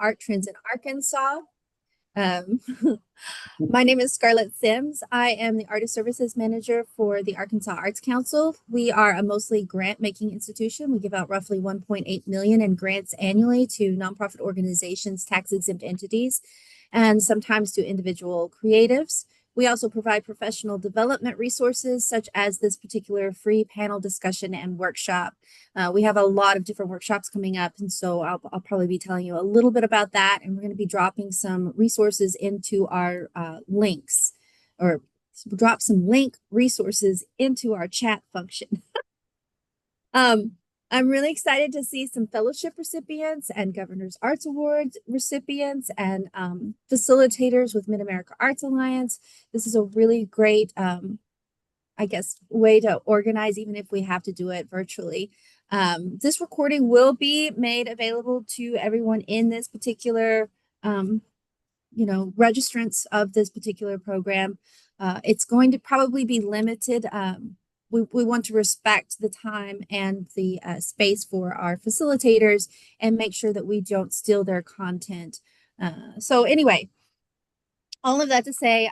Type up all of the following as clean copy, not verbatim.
art trends in Arkansas. Um, my name is Scarlett Sims. I am the Artist Services Manager for the Arkansas Arts Council. We are a mostly grant-making institution. We give out roughly 1.8 million in grants annually to nonprofit organizations, tax-exempt entities, and sometimes to individual creatives. We also provide professional development resources such as this particular free panel discussion and workshop. We have a lot of different workshops coming up, and so I'll probably be telling you a little bit about that, and we're going to be dropping some resources into our links, or drop some link resources into our chat function. I'm really excited to see some fellowship recipients and Governor's Arts Awards recipients and facilitators with Mid-America Arts Alliance. This is a really great, I guess, way to organize, even if we have to do it virtually. This recording will be made available to everyone in this particular, registrants of this particular program. It's going to probably be limited. We want to respect the time and the space for our facilitators and make sure that we don't steal their content. So anyway, all of that to say,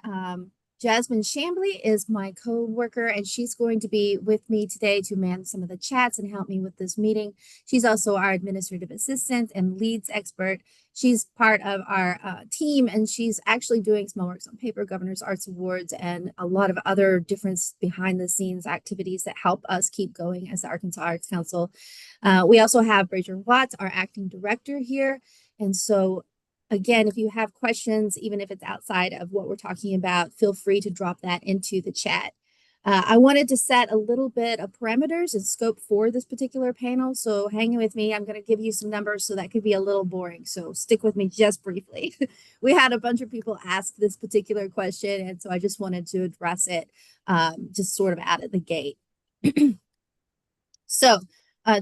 Jasmine Chambly is my co-worker, and she's going to be with me today to man some of the chats and help me with this meeting. She's also our administrative assistant and leads expert. She's part of our team, and she's actually doing Small Works on Paper, Governor's Arts Awards, and a lot of other different behind-the-scenes activities that help us keep going as the Arkansas Arts Council. We also have Brazier Watts, our acting director here, and so again, if you have questions, even if it's outside of what we're talking about, feel free to drop that into the chat. I wanted to set a little bit of parameters and scope for this particular panel. So hang with me. I'm going to give you some numbers, so that could be a little boring. So stick with me just briefly. We had a bunch of people ask this particular question, and so I just wanted to address it just sort of out of the gate. So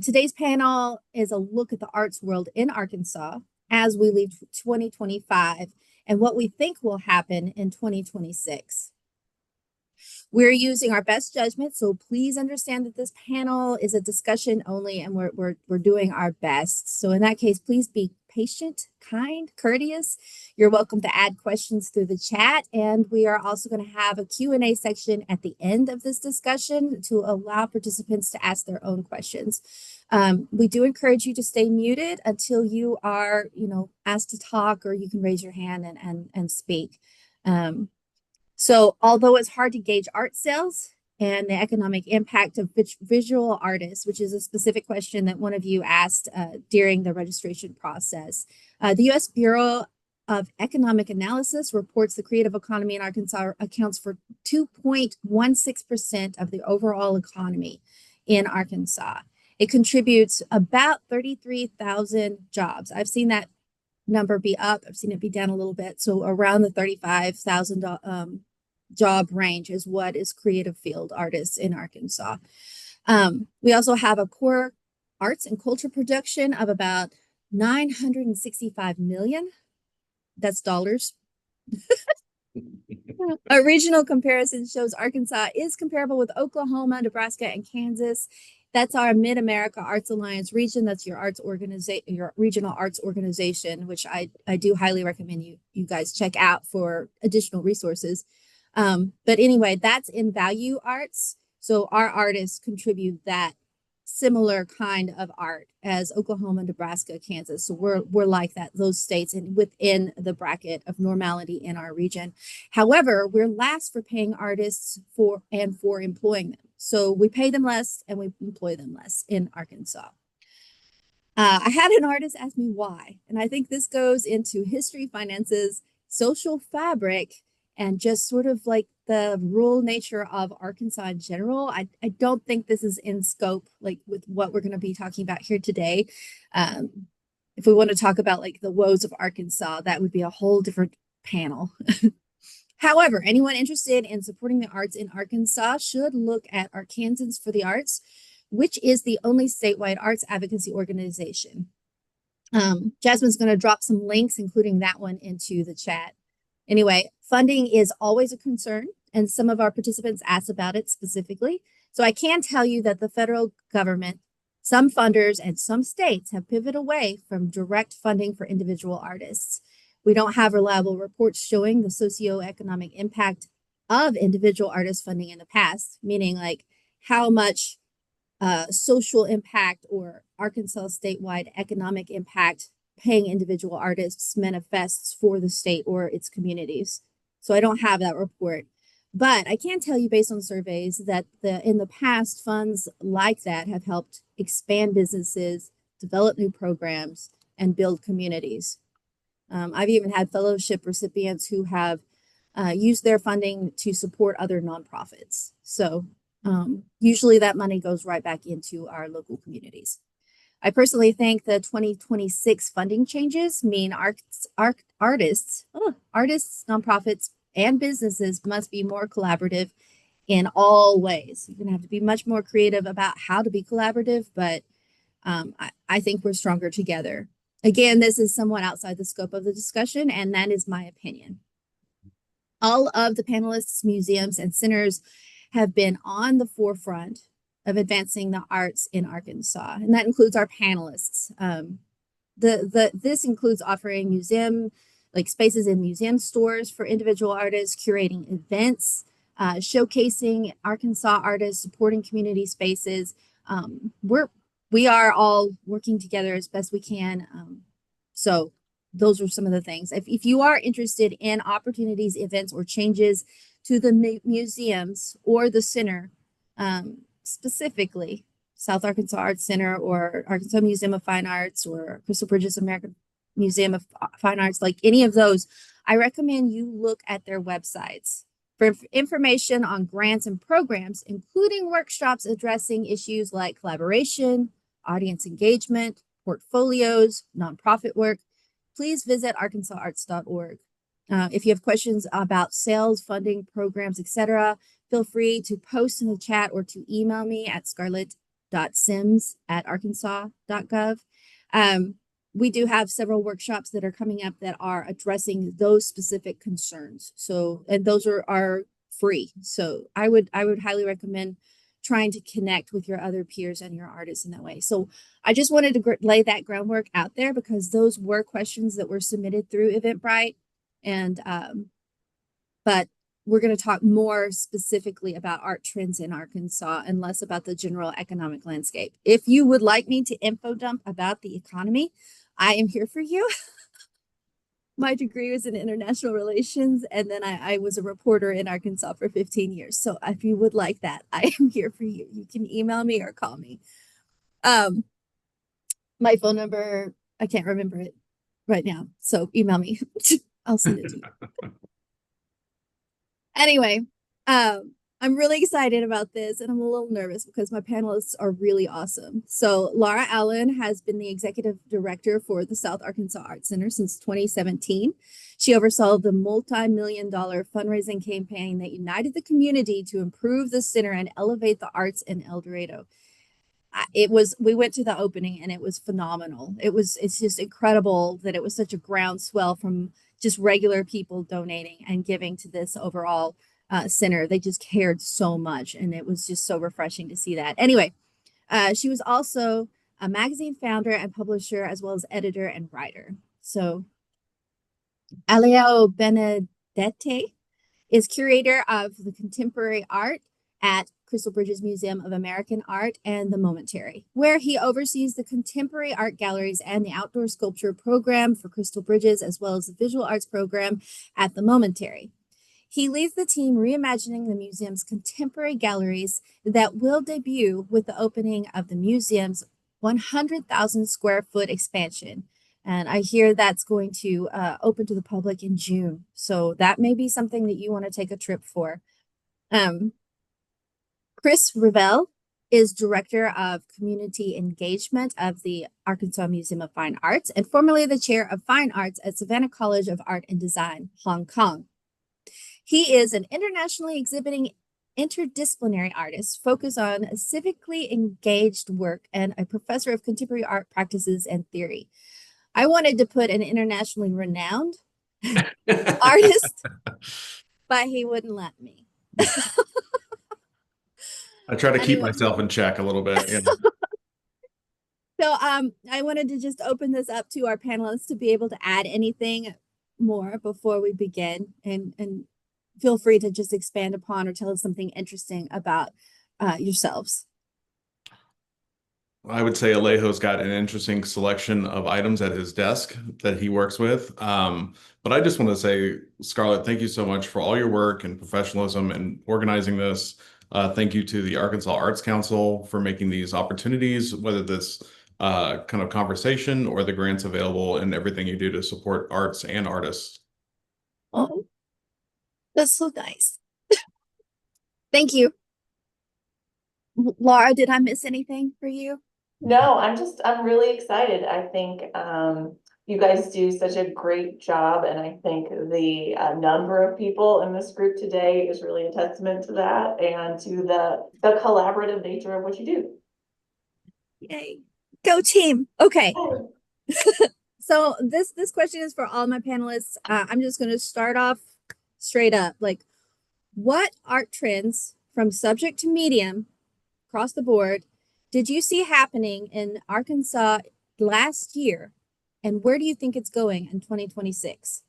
today's panel is a look at the arts world in Arkansas as we leave 2025 and what we think will happen in 2026. We're using our best judgment, so please understand that this panel is a discussion only, and we're doing our best. So in that case, please be patient, kind, courteous. You're welcome to add questions through the chat, and we are also going to have a Q&A section at the end of this discussion to allow participants to ask their own questions. We do encourage you to stay muted until you are, asked to talk, or you can raise your hand and speak. So although it's hard to gauge art sales and the economic impact of visual artists, which is a specific question that one of you asked during the registration process, the U.S. Bureau of Economic Analysis reports the creative economy in Arkansas accounts for 2.16% of the overall economy in Arkansas. It contributes about 33,000 jobs. I've seen that number be up. I've seen it be down a little bit. So around the 35,000 job range is what is creative field artists in Arkansas. We also have a core arts and culture production of about 965 million. That's dollars. A regional comparison shows Arkansas is comparable with Oklahoma, Nebraska, and Kansas. That's our Mid-America Arts Alliance region. That's your your regional arts organization, which I do highly recommend you guys check out for additional resources. But anyway, that's in value arts. So our artists contribute that similar kind of art as Oklahoma, Nebraska, Kansas. So we're like that, those states, and within the bracket of normality in our region. However, we're last for paying artists for employing them. So we pay them less and we employ them less in Arkansas. I had an artist ask me why, and I think this goes into history, finances, social fabric, and just sort of like the rural nature of Arkansas in general. I don't think this is in scope, like with what we're going to be talking about here today. If we want to talk about like the woes of Arkansas, that would be a whole different panel. However, anyone interested in supporting the arts in Arkansas should look at Arkansans for the Arts, which is the only statewide arts advocacy organization. Jasmine's going to drop some links, including that one, into the chat. Anyway, funding is always a concern, and some of our participants asked about it specifically. So I can tell you that the federal government Some funders and some states have pivoted away from direct funding for individual artists. We don't have reliable reports showing the socioeconomic impact of individual artist funding in the past, meaning like how much social impact or Arkansas statewide economic impact paying individual artists manifests for the state or its communities. So I don't have that report. But I can tell you based on surveys that in the past, funds like that have helped expand businesses, develop new programs, and build communities. I've even had fellowship recipients who have used their funding to support other nonprofits. So usually that money goes right back into our local communities. I personally think the 2026 funding changes mean artists, nonprofits, and businesses must be more collaborative in all ways. You're going to have to be much more creative about how to be collaborative, but I think we're stronger together. Again, this is somewhat outside the scope of the discussion, and that is my opinion. All of the panelists, museums, and centers have been on the forefront of advancing the arts in Arkansas, and that includes our panelists. This includes offering museum spaces in museum stores for individual artists, curating events, showcasing Arkansas artists, supporting community spaces. We are all working together as best we can. So those are some of the things. If you are interested in opportunities, events, or changes to the museums or the center, specifically South Arkansas Arts Center or Arkansas Museum of Fine Arts or Crystal Bridges American Museum of Fine Arts, like any of those, I recommend you look at their websites for information on grants and programs, including workshops addressing issues like collaboration, audience engagement, portfolios, nonprofit work. Please visit arkansasarts.org. If you have questions about sales, funding, programs, etc., feel free to post in the chat or to email me at scarlett.sims@arkansas.gov. We do have several workshops that are coming up that are addressing those specific concerns. So, and those are free. So I would highly recommend trying to connect with your other peers and your artists in that way. So I just wanted to lay that groundwork out there because those were questions that were submitted through Eventbrite. And, but we're going to talk more specifically about art trends in Arkansas and less about the general economic landscape. If you would like me to info dump about the economy, I am here for you. My degree was in international relations, and then I was a reporter in Arkansas for 15 years. So if you would like that, I am here for you. You can email me or call me. My phone number, I can't remember it right now. So email me. I'll send it to you. Anyway, I'm really excited about this, and I'm a little nervous because my panelists are really awesome. So Laura Allen has been the executive director for the South Arkansas Arts Center since 2017. She oversaw the multi-million-dollar fundraising campaign that united the community to improve the center and elevate the arts in El Dorado. We went to the opening and it was phenomenal. It's just incredible that it was such a groundswell from just regular people donating and giving to this overall center. They just cared so much, and it was just so refreshing to see that. Anyway, she was also a magazine founder and publisher, as well as editor and writer. So Alejo Benedetti is curator of the contemporary art at Crystal Bridges Museum of American Art and the Momentary, where he oversees the contemporary art galleries and the outdoor sculpture program for Crystal Bridges, as well as the visual arts program at the Momentary. He leads the team reimagining the museum's contemporary galleries that will debut with the opening of the museum's 100,000 square foot expansion. And I hear that's going to open to the public in June. So that may be something that you want to take a trip for. Chris Revelle is Director of Community Engagement of the Arkansas Museum of Fine Arts and formerly the Chair of Fine Arts at Savannah College of Art and Design, Hong Kong. He is an internationally exhibiting interdisciplinary artist focused on civically engaged work and a professor of contemporary art practices and theory. I wanted to put an internationally renowned artist, but he wouldn't let me. I try to keep myself in check a little bit. Yeah. So I wanted to just open this up to our panelists to be able to add anything more before we begin, and feel free to just expand upon or tell us something interesting about yourselves. I would say Alejo's got an interesting selection of items at his desk that he works with. But I just want to say, Scarlett, thank you so much for all your work and professionalism and organizing this. Thank you to the Arkansas Arts Council for making these opportunities, whether this kind of conversation or the grants available and everything you do to support arts and artists. Oh, that's so nice. Thank you. Laura, did I miss anything for you? No, I'm really excited. I think you guys do such a great job, and I think the number of people in this group today is really a testament to that and to the collaborative nature of what you do. Yay. Go team. Okay. So this question is for all my panelists. I'm just going to start off straight up. Like, what art trends from subject to medium across the board did you see happening in Arkansas last year, and where do you think it's going in 2026?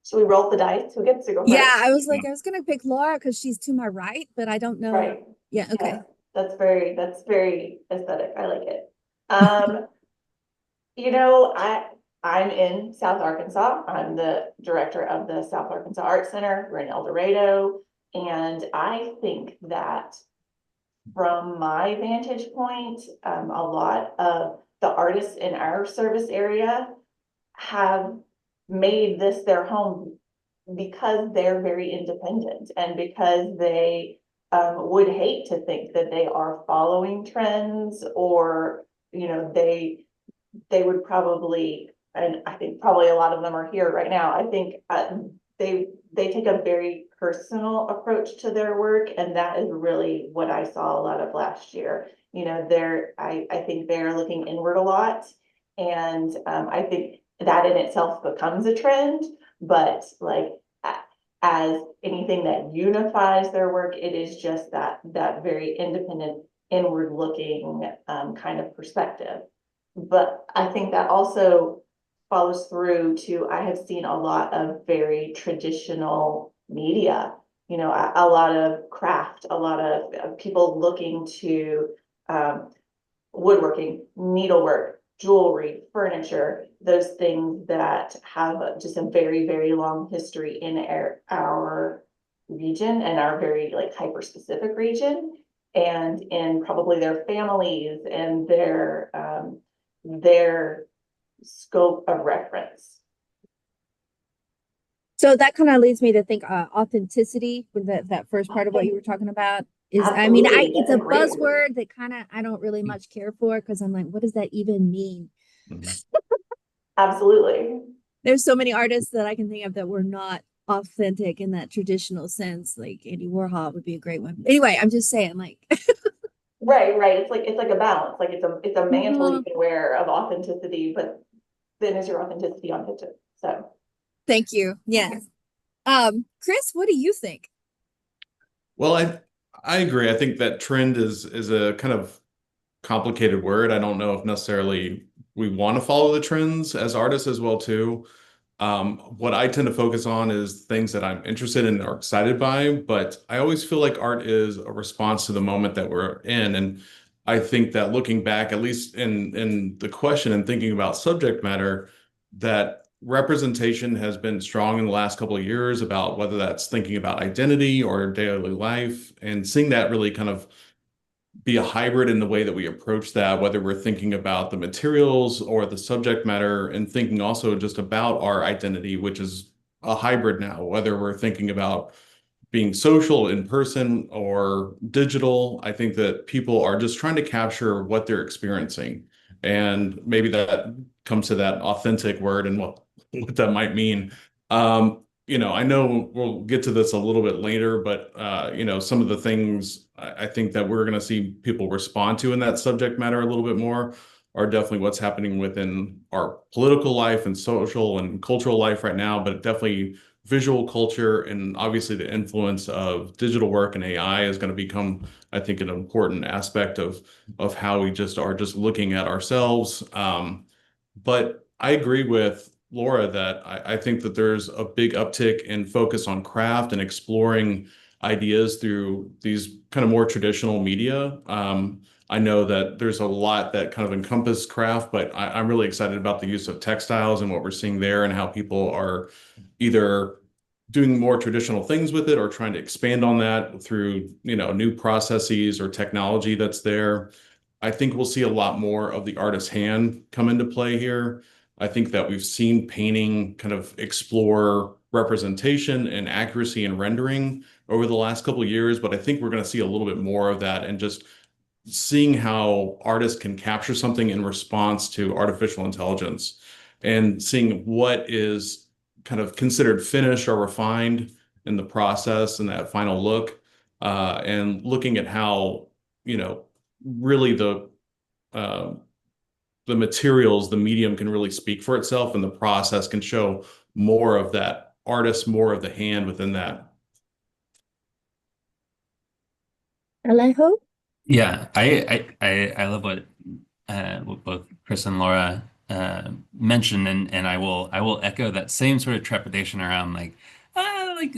Should we roll the dice? Who gets to go Yeah, first? I was like, I was gonna pick Laura because she's to my right, but I don't know. Right. Yeah, okay. Yeah, that's very aesthetic. I like it. Um, You know, I'm in South Arkansas. I'm the director of the South Arkansas Art Center. We're in El Dorado. And I think that from my vantage point, a lot of the artists in our service area have made this their home because they're very independent and because they would hate to think that they are following trends or, they would probably, and I think probably a lot of them are here right now. I think they take a very personal approach to their work, and that is really what I saw a lot of last year. I think they're looking inward a lot, and I think that in itself becomes a trend. But like as anything that unifies their work, it is just that very independent, inward looking kind of perspective. But I think that also follows through to, I have seen a lot of very traditional media, a lot of craft, a lot of people looking to woodworking, needlework, jewelry, furniture, those things that have just a very, very long history in our region and our very like hyper specific region and in probably their families and their scope of reference. So that kind of leads me to think authenticity with that first part of what you were talking about is, I mean, Absolutely, it's that's a a great word. buzzword that kind of I don't really much care for because I'm like, what does that even mean? Mhm. Absolutely. There's so many artists that I can think of that were not authentic in that traditional sense. Like Andy Warhol would be a great one. Anyway, I'm just saying, like, Right. It's like a balance. Like it's a mantle you mhm. can wear of authenticity, but then is your authenticity authentic? So Thank you. Yes. Chris, what do you think? Well, I agree. I think that trend is a kind of complicated word. I don't know if necessarily we want to follow the trends as artists as well too. What I tend to focus on is things that I'm interested in or excited by, but I always feel like art is a response to the moment that we're in. And I think that looking back, at least in the question and thinking about subject matter, that representation has been strong in the last couple of years about whether that's thinking about identity or daily life and seeing that really kind of be a hybrid in the way that we approach that, whether we're thinking about the materials or the subject matter, and thinking also just about our identity, which is a hybrid now, whether we're thinking about being social in person or digital. I think that people are just trying to capture what they're experiencing. And maybe that comes to that authentic word and what that might mean. I know we'll get to this a little bit later, but some of the things I think that we're going to see people respond to in that subject matter a little bit more are definitely what's happening within our political life and social and cultural life right now, but definitely visual culture, and obviously the influence of digital work and AI is going to become, I think, an important aspect of how we just are just looking at ourselves. But I agree with Laura that I think that there's a big uptick in focus on craft and exploring ideas through these kind of more traditional media. I know that there's a lot that kind of encompass craft, but I'm really excited about the use of textiles and what we're seeing there and how people are either doing more traditional things with it or trying to expand on that through, new processes or technology that's there. I think we'll see a lot more of the artist's hand come into play here. I think that we've seen painting kind of explore representation and accuracy and rendering over the last couple of years, but I think we're going to see a little bit more of that and just seeing how artists can capture something in response to artificial intelligence and seeing what is kind of considered finished or refined in the process and that final look, and looking at how, really uh, the materials, the medium can really speak for itself, and the process can show more of that artist, more of the hand within that. Alejo? Yeah, I love what both Chris and Laura mentioned, and I will echo that same sort of trepidation around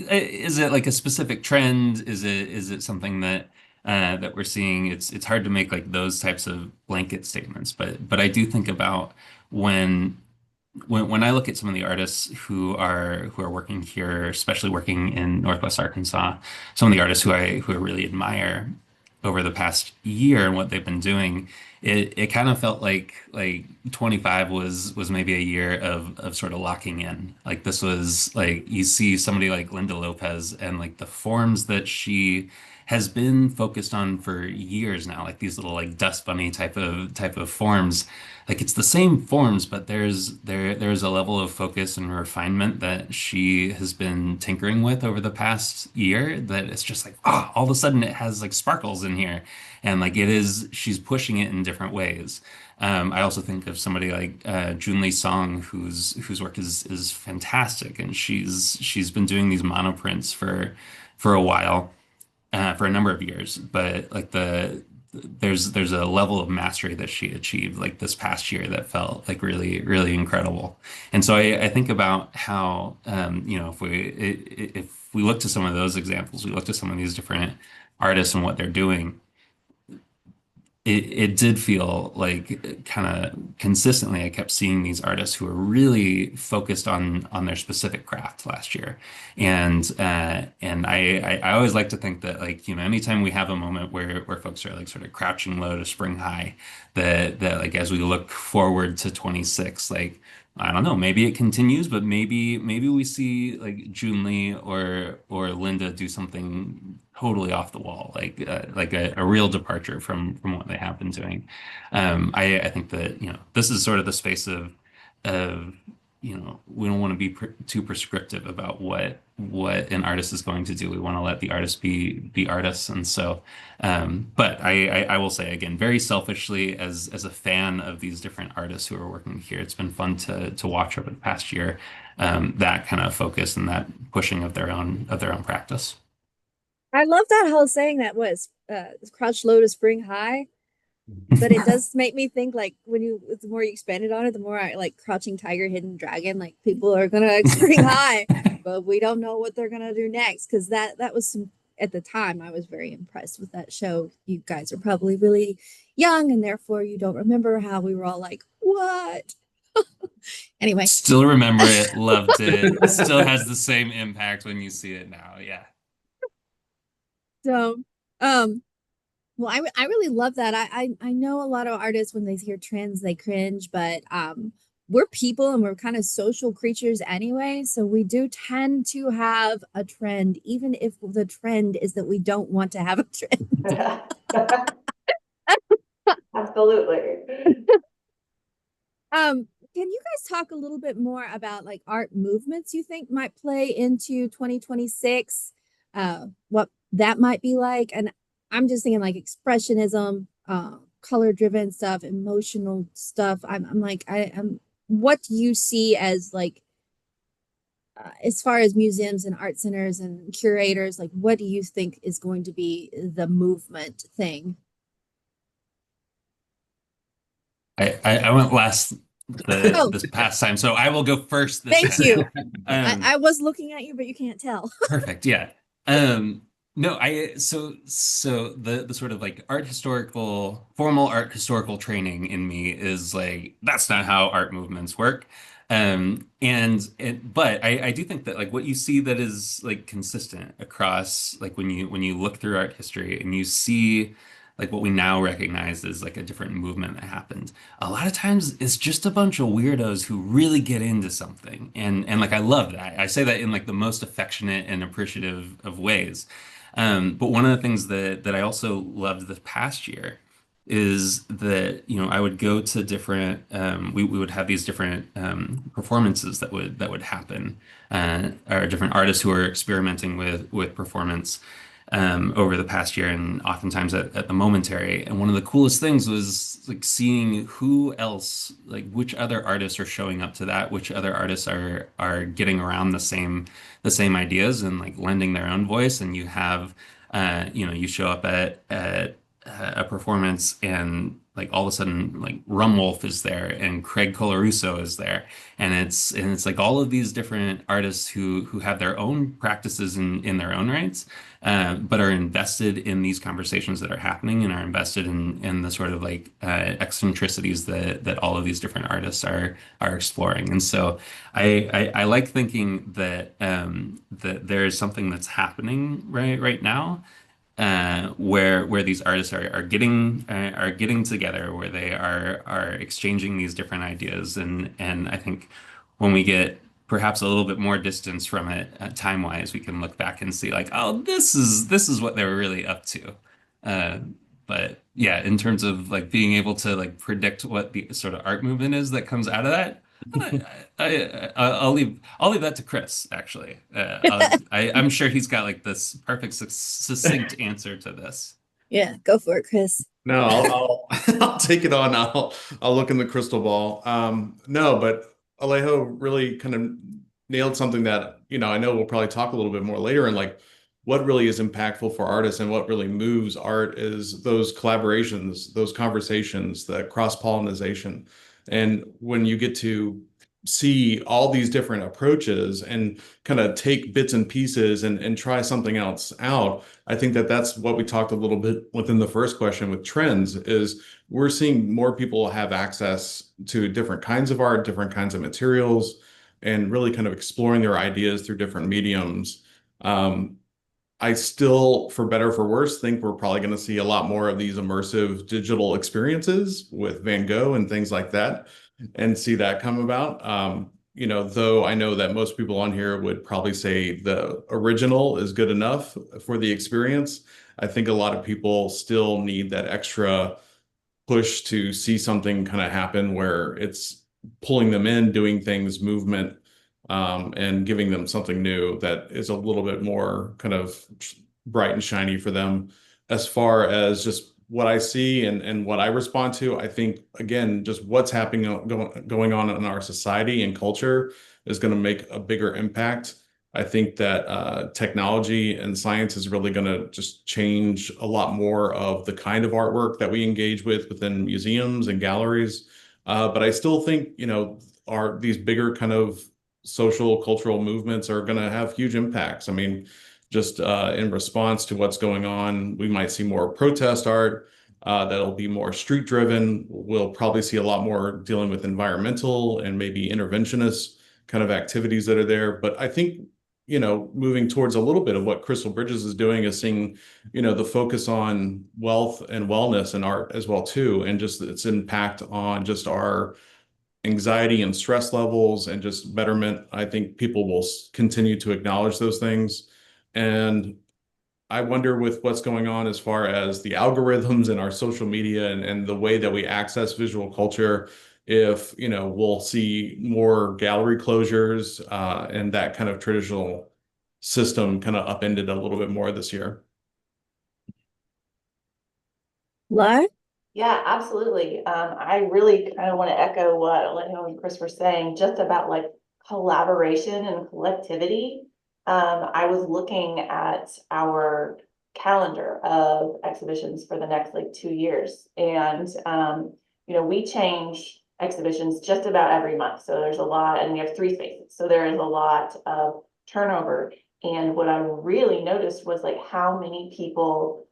is it like a specific trend? Is it something that we're seeing? It's hard to make like those types of blanket statements, but I do think about when when I look at some of the artists who are working here, especially working in Northwest Arkansas, some of the artists who I really admire over the past year and what they've been doing, it kind of felt like 25 was maybe a year of sort of locking in. Like this was like you see somebody like Linda Lopez and like the forms that she has been focused on for years now, like these little like dust bunny type of forms. Like it's the same forms, but there's a level of focus and refinement that she has been tinkering with over the past year that it's just like, all of a sudden it has like sparkles in here. And like she's pushing it in different ways. I also think of somebody like Jun Lee Song, whose work is fantastic, and she's been doing these monoprints for a while, for a number of years, but like there's a level of mastery that she achieved like this past year that felt like really really incredible. And so I think about how if we look to some of those examples, we look to some of these different artists and what they're doing, it did feel like kind of consistently I kept seeing these artists who were really focused on their specific craft last year. And I always like to think that like, anytime we have a moment where folks are like sort of crouching low to spring high, that like as we look forward to 26, like I don't know, maybe it continues, but maybe we see like Jun Lee or Linda do something totally off the wall, like a real departure from what they have been doing. I think that this is sort of the space of we don't want to be too prescriptive about what an artist is going to do. We want to let the artists be artists, and so. But I will say again, very selfishly, as a fan of these different artists who are working here, it's been fun to watch over the past year, that kind of focus and that pushing of their own practice. I love that whole saying that was crouch low to spring high. But it does make me think like the more you expanded on it, the more I like Crouching Tiger, Hidden Dragon, like people are gonna spring high, but we don't know what they're gonna do next. Cause that was some, at the time I was very impressed with that show. You guys are probably really young and therefore you don't remember how we were all like, what? Anyway. Still remember it, loved it, still has the same impact when you see it now. Yeah. So, well, I really love that. I know a lot of artists when they hear trends they cringe, but we're people and we're kind of social creatures anyway, so we do tend to have a trend, even if the trend is that we don't want to have a trend. Absolutely. Can you guys talk a little bit more about like art movements you think might play into 2026? What that might be like, and I'm just thinking like expressionism, color driven stuff, emotional stuff. I'm like, I'm what do you see as like as far as museums and art centers and curators, like what do you think is going to be the movement thing? I went last Oh, this past time, so I will go first this thank time. you. Um, I was looking at you, but you can't tell. Perfect. Yeah. No, so the sort of like formal art historical training in me is like that's not how art movements work. But I do think that like what you see that is like consistent across like when you look through art history and you see like what we now recognize as like a different movement that happened. A lot of times it's just a bunch of weirdos who really get into something. And like I love that. I say that in like the most affectionate and appreciative of ways. But one of the things that I also loved this past year is that, I would go to different we would have these different performances that would happen, or different artists who are experimenting with performance over the past year, and oftentimes at the Momentary. And one of the coolest things was like seeing who else, like which other artists are showing up to that, which other artists are getting around the same ideas and like lending their own voice. And you have, you show up at a performance and like all of a sudden like Rumwolf is there and Craig Colarusso is there, and it's like all of these different artists who have their own practices in their own rights, but are invested in these conversations that are happening and are invested in the sort of like eccentricities that all of these different artists are exploring. And so I like thinking that there is something that's happening right now, where these artists are getting together, where they are exchanging these different ideas, and I think when we get perhaps a little bit more distance from it, time-wise, we can look back and see like, oh, this is what they were really up to. Uh, but yeah, in terms of like being able to like predict what the sort of art movement is that comes out of that, I'll leave that to Chris, actually. I'm sure he's got like this perfect succinct answer to this. Yeah, go for it, Chris. No, I'll take it on. I'll look in the crystal ball. No, but Alejo really kind of nailed something that, I know we'll probably talk a little bit more later, and like what really is impactful for artists and what really moves art is those collaborations, those conversations, the cross-pollination. And when you get to see all these different approaches and kind of take bits and pieces and try something else out, I think that that's what we talked a little bit within the first question with trends is we're seeing more people have access to different kinds of art, different kinds of materials, and really kind of exploring their ideas through different mediums. I still, for better or for worse, think we're probably going to see a lot more of these immersive digital experiences with Van Gogh and things like that, and see that come about. Though I know that most people on here would probably say the original is good enough for the experience. I think a lot of people still need that extra push to see something kind of happen where it's pulling them in, doing things, movement, and giving them something new that is a little bit more kind of bright and shiny for them. As far as just what I see and what I respond to, I think again, just what's happening going on in our society and culture is going to make a bigger impact. I think that technology and science is really going to just change a lot more of the kind of artwork that we engage with within museums and galleries. But I still think, these bigger kind of social cultural movements are going to have huge impacts. I mean, just in response to what's going on, we might see more protest art that'll be more street driven. We'll probably see a lot more dealing with environmental and maybe interventionist kind of activities that are there. But I think, moving towards a little bit of what Crystal Bridges is doing is seeing, the focus on wealth and wellness and art as well too, and just its impact on just our anxiety and stress levels and just betterment. I think people will continue to acknowledge those things. And I wonder with what's going on as far as the algorithms in our social media and the way that we access visual culture, if, we'll see more gallery closures and that kind of traditional system kind of upended a little bit more this year. What? Yeah, absolutely. I really kind of want to echo what Alejo and Chris were saying, just about like collaboration and collectivity. I was looking at our calendar of exhibitions for the next like 2 years, and we change exhibitions just about every month. So there's a lot, and we have 3 spaces, so there is a lot of turnover. And what I really noticed was like how many people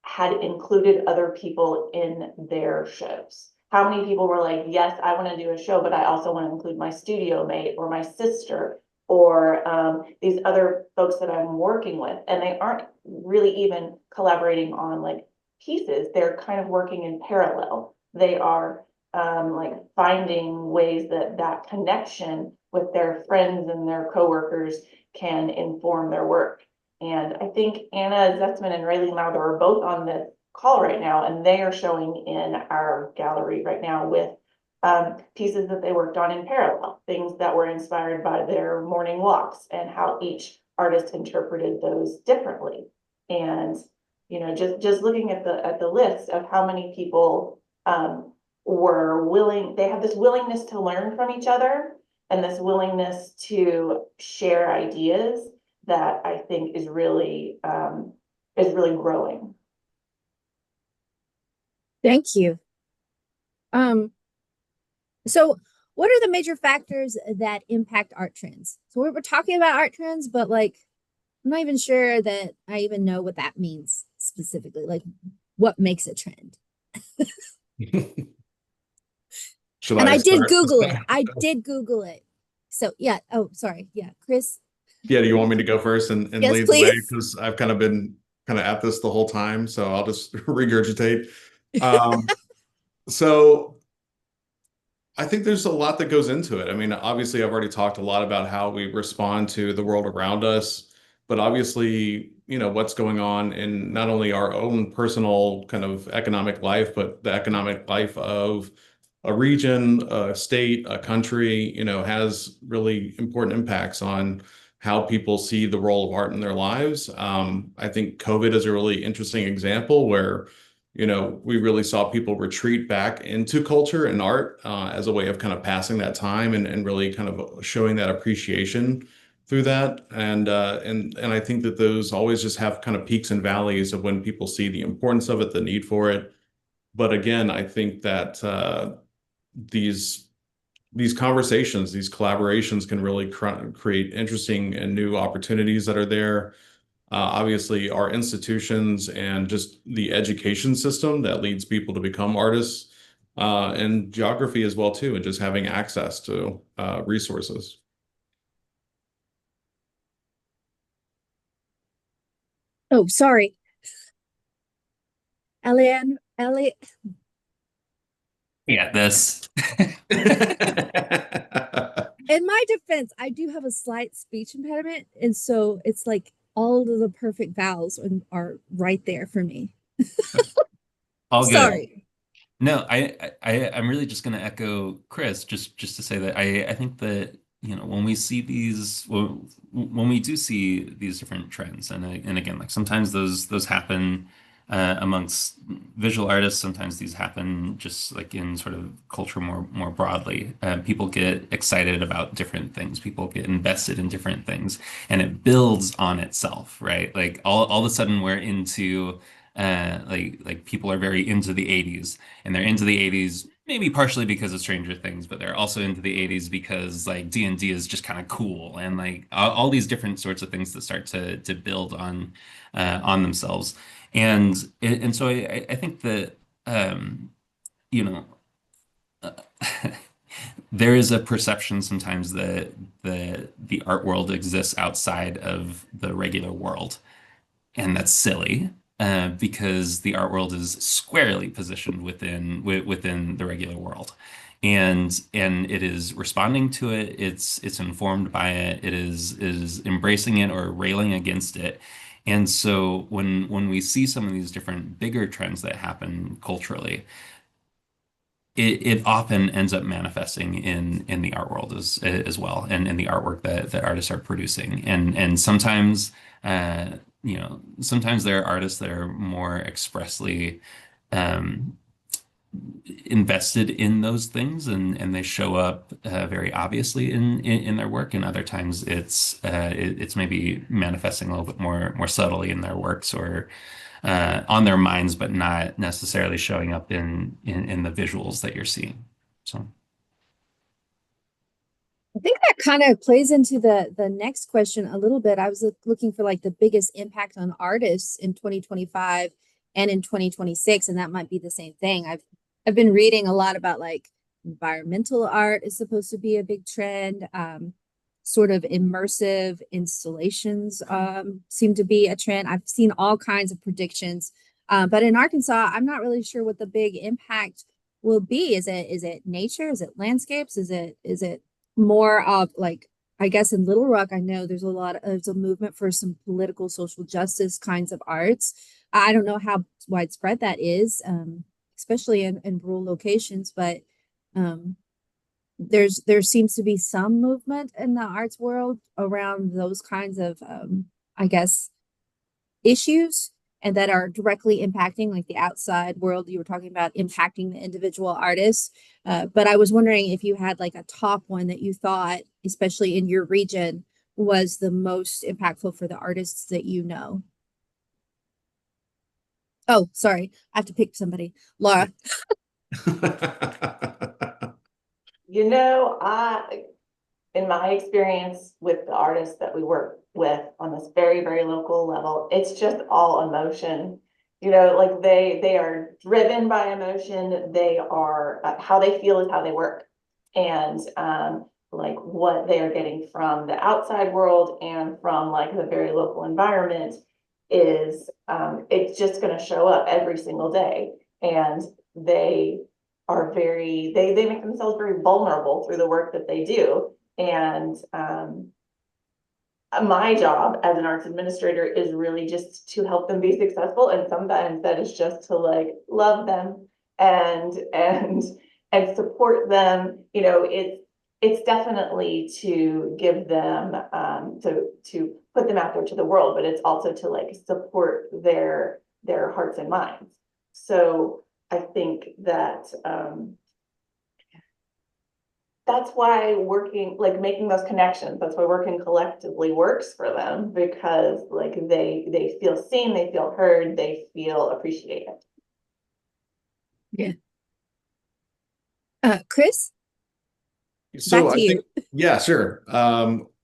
had included other people in their shows. How many people were like, yes, I want to do a show, but I also want to include my studio mate or my sister or these other folks that I'm working with. And they aren't really even collaborating on like pieces. They're kind of working in parallel. They are like finding ways that that connection with their friends and their coworkers can inform their work. And I think Anna Zetzman and Raylene Lowther are both on this call right now, and they are showing in our gallery right now with pieces that they worked on in parallel, things that were inspired by their morning walks and how each artist interpreted those differently. And just looking at the list of how many people were willing, they have this willingness to learn from each other and this willingness to share ideas that I think is really growing. Thank you. So what are the major factors that impact art trends? So we were talking about art trends, but like, I'm not even sure that I even know what that means specifically. Like, what makes a trend? Should And I did start? Google it. I did Google it. So yeah. Oh, sorry. Yeah, Chris. Yeah, do you want me to go first and Yes, lead the way? please. Because I've kind of been at this the whole time, so I'll just regurgitate. So I think there's a lot that goes into it. I mean, obviously, I've already talked a lot about how we respond to the world around us, but obviously, what's going on in not only our own personal kind of economic life, but the economic life of a region, a state, a country, has really important impacts on how people see the role of art in their lives. I think COVID is a really interesting example where we really saw people retreat back into culture and art as a way of kind of passing that time and really kind of showing that appreciation through that. And I think that those always just have kind of peaks and valleys of when people see the importance of it, the need for it. But again, I think that these conversations, these collaborations can really create interesting and new opportunities that are there. Obviously, our institutions and just the education system that leads people to become artists, and geography as well too, and just having access to resources. Oh, sorry. Ellie. Yeah, this. In my defense, I do have a slight speech impediment, and so it's like all of the perfect vowels are right there for me. All good. Sorry. No, I'm really just going to echo Chris, just to say that I think that when we see these when we do see these different trends, and again, like sometimes those happen amongst visual artists, sometimes these happen just like in sort of culture more broadly. People get excited about different things, people get invested in different things, and it builds on itself, right? Like all of a sudden we're into like people are very into the 80s, and they're into the 80s maybe partially because of Stranger Things, but they're also into the 80s because like D&D is just kind of cool, and like all these different sorts of things that start to build on themselves. And so I think that you know uh, there is a perception sometimes that the art world exists outside of the regular world. And that's silly, because the art world is squarely positioned within the regular world, and it is responding to it. It's informed by it. It is embracing it or railing against it. And so when we see some of these different bigger trends that happen culturally, it often ends up manifesting in the art world as well, and in the artwork that artists are producing. And sometimes sometimes there are artists that are more expressly um, invested in those things, and they show up very obviously in their work, and other times it's maybe manifesting a little bit more subtly in their works, or on their minds, but not necessarily showing up in the visuals that you're seeing. So I think that kind of plays into the next question a little bit. I was looking for like the biggest impact on artists in 2025 and in 2026, and that might be the same thing. I've been reading a lot about like environmental art is supposed to be a big trend. Sort of immersive installations seem to be a trend. I've seen all kinds of predictions, but in Arkansas, I'm not really sure what the big impact will be. Is it nature? Is it landscapes? Is it more of like, I guess in Little Rock, I know there's a movement for some political social justice kinds of arts. I don't know how widespread that is, especially in rural locations, but um, there seems to be some movement in the arts world around those kinds of I guess issues, and that are directly impacting like the outside world you were talking about, impacting the individual artists. But I was wondering if you had like a top one that you thought, especially in your region, was the most impactful for the artists that you know. Oh, sorry, I have to pick somebody. Laura. You know, in my experience with the artists that we work with on this very, very local level, it's just all emotion. You know, like they are driven by emotion. They are how they feel is how they work, and like what they are getting from the outside world and from like the very local environment is it's just going to show up every single day, and they are they make themselves very vulnerable through the work that they do. And my job as an arts administrator is really just to help them be successful, and sometimes that is just to like love them and support them. You know, it's definitely to give them to put them out there to the world, but it's also to like support their hearts and minds. So I think that that's why making those connections, that's why working collectively works for them, because like they feel seen, they feel heard, they feel appreciated. Yeah. Chris, So back to I you. think, yeah, sure.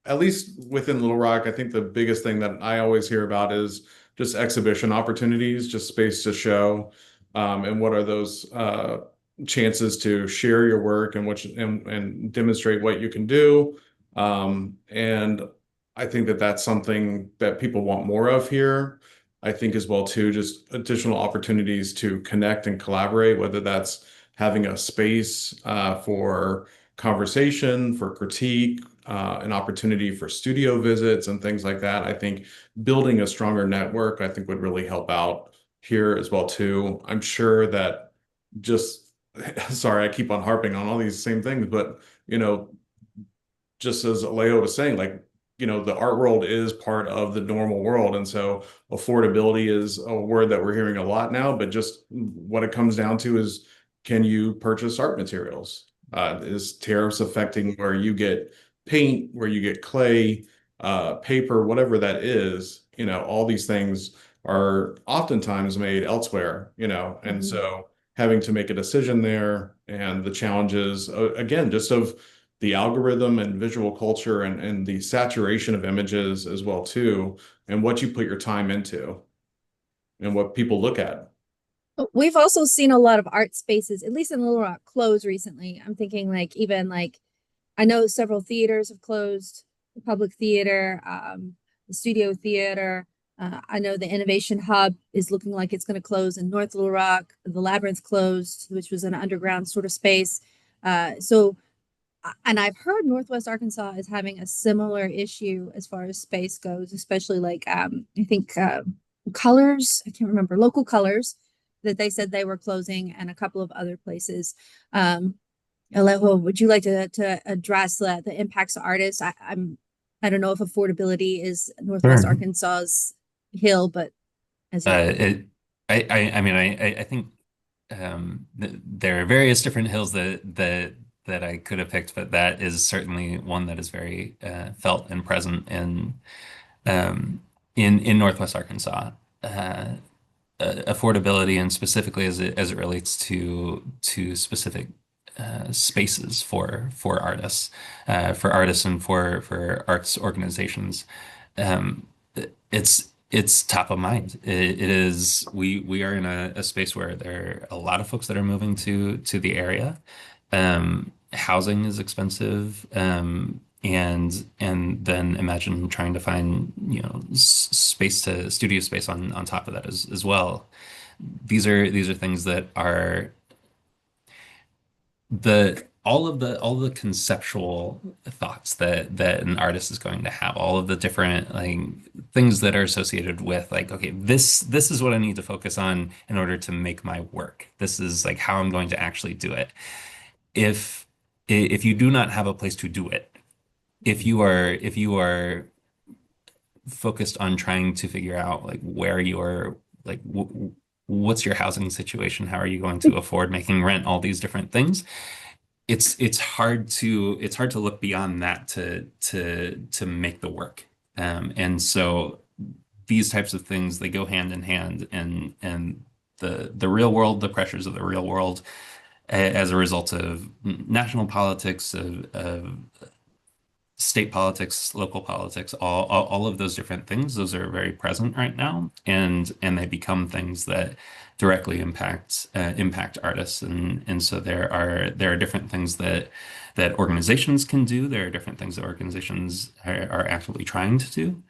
At least within Little Rock, I think the biggest thing that I always hear about is just exhibition opportunities, just space to show, and what are those chances to share your work and and demonstrate what you can do. And I think that that's something that people want more of here. I think as well too, just additional opportunities to connect and collaborate, whether that's having a space for conversation, for critique, an opportunity for studio visits and things like that. I think building a stronger network, I think would really help out here as well too. I'm sure that just, sorry, I keep on harping on all these same things, but you know, just as Alejo was saying, like, you know, the art world is part of the normal world. And so affordability is a word that we're hearing a lot now, but just what it comes down to is, can you purchase art materials? Is tariffs affecting where you get paint, where you get clay, paper, whatever that is? You know, all these things are oftentimes made elsewhere, you know, and so having to make a decision there, and the challenges, again, just of the algorithm and visual culture, and the saturation of images as well too, and what you put your time into and what people look at. We've also seen a lot of art spaces, at least in Little Rock, close recently. I'm thinking like even like I know several theaters have closed, the Public Theater, the Studio Theater. I know the Innovation Hub is looking like it's going to close in North Little Rock. The Labyrinth closed, which was an underground sort of space. And I've heard Northwest Arkansas is having a similar issue as far as space goes, especially like I think Colors, I can't remember, Local Colors, that they said they were closing, and a couple of other places. Alejo, would you like to address the impacts to artists? I don't know if affordability is Northwest Sure. Arkansas's hill, but as It, I mean, I think there are various different hills that I could have picked, but that is certainly one that is very felt and present um, in Northwest Arkansas. Uh, Affordability, and specifically as it relates to specific spaces for artists and for arts organizations. Um, it's top of mind. It is. We are in a space where there are a lot of folks that are moving to the area. Housing is expensive. And then imagine trying to find, space to studio space on top of that as well. These are things that are all of the conceptual thoughts that an artist is going to have, all of the different like things that are associated with like, okay, this is what I need to focus on in order to make my work. This is like how I'm going to actually do it. If if you do not have a place to do it, if you are focused on trying to figure out like where you're like what's your housing situation, how are you going to afford making rent, all these different things, it's hard to look beyond that to make the work. And so these types of things, they go hand in hand, and the real world, the pressures of the real world, as a result of national politics, of state politics, local politics, all of those different things, those are very present right now, and they become things that directly impact artists, and so there are different things that organizations can do. There are different things that organizations are actively trying to do,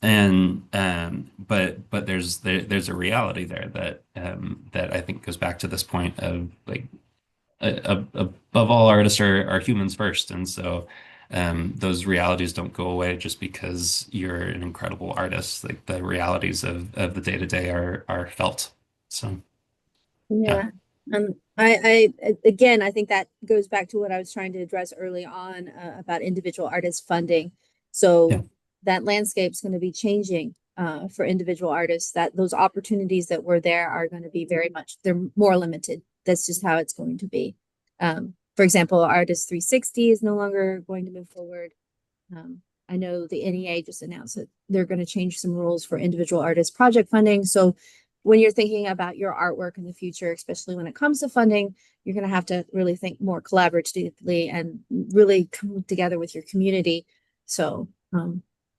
and but there's a reality there that I think goes back to this point of like above all, artists are humans first, and so those realities don't go away just because you're an incredible artist. Like the realities of the day to day are felt. So yeah, Yeah. Again, I think that goes back to what I was trying to address early on about individual artist funding. yeah. So that landscape's going to be changing for individual artists, that those opportunities that were there are going to be they're more limited. That's just how it's going to be. For example, Artist 360 is no longer going to move forward. I know the NEA just announced that they're going to change some rules for individual artist project funding. So when you're thinking about your artwork in the future, especially when it comes to funding, you're going to have to really think more collaboratively and really come together with your community. So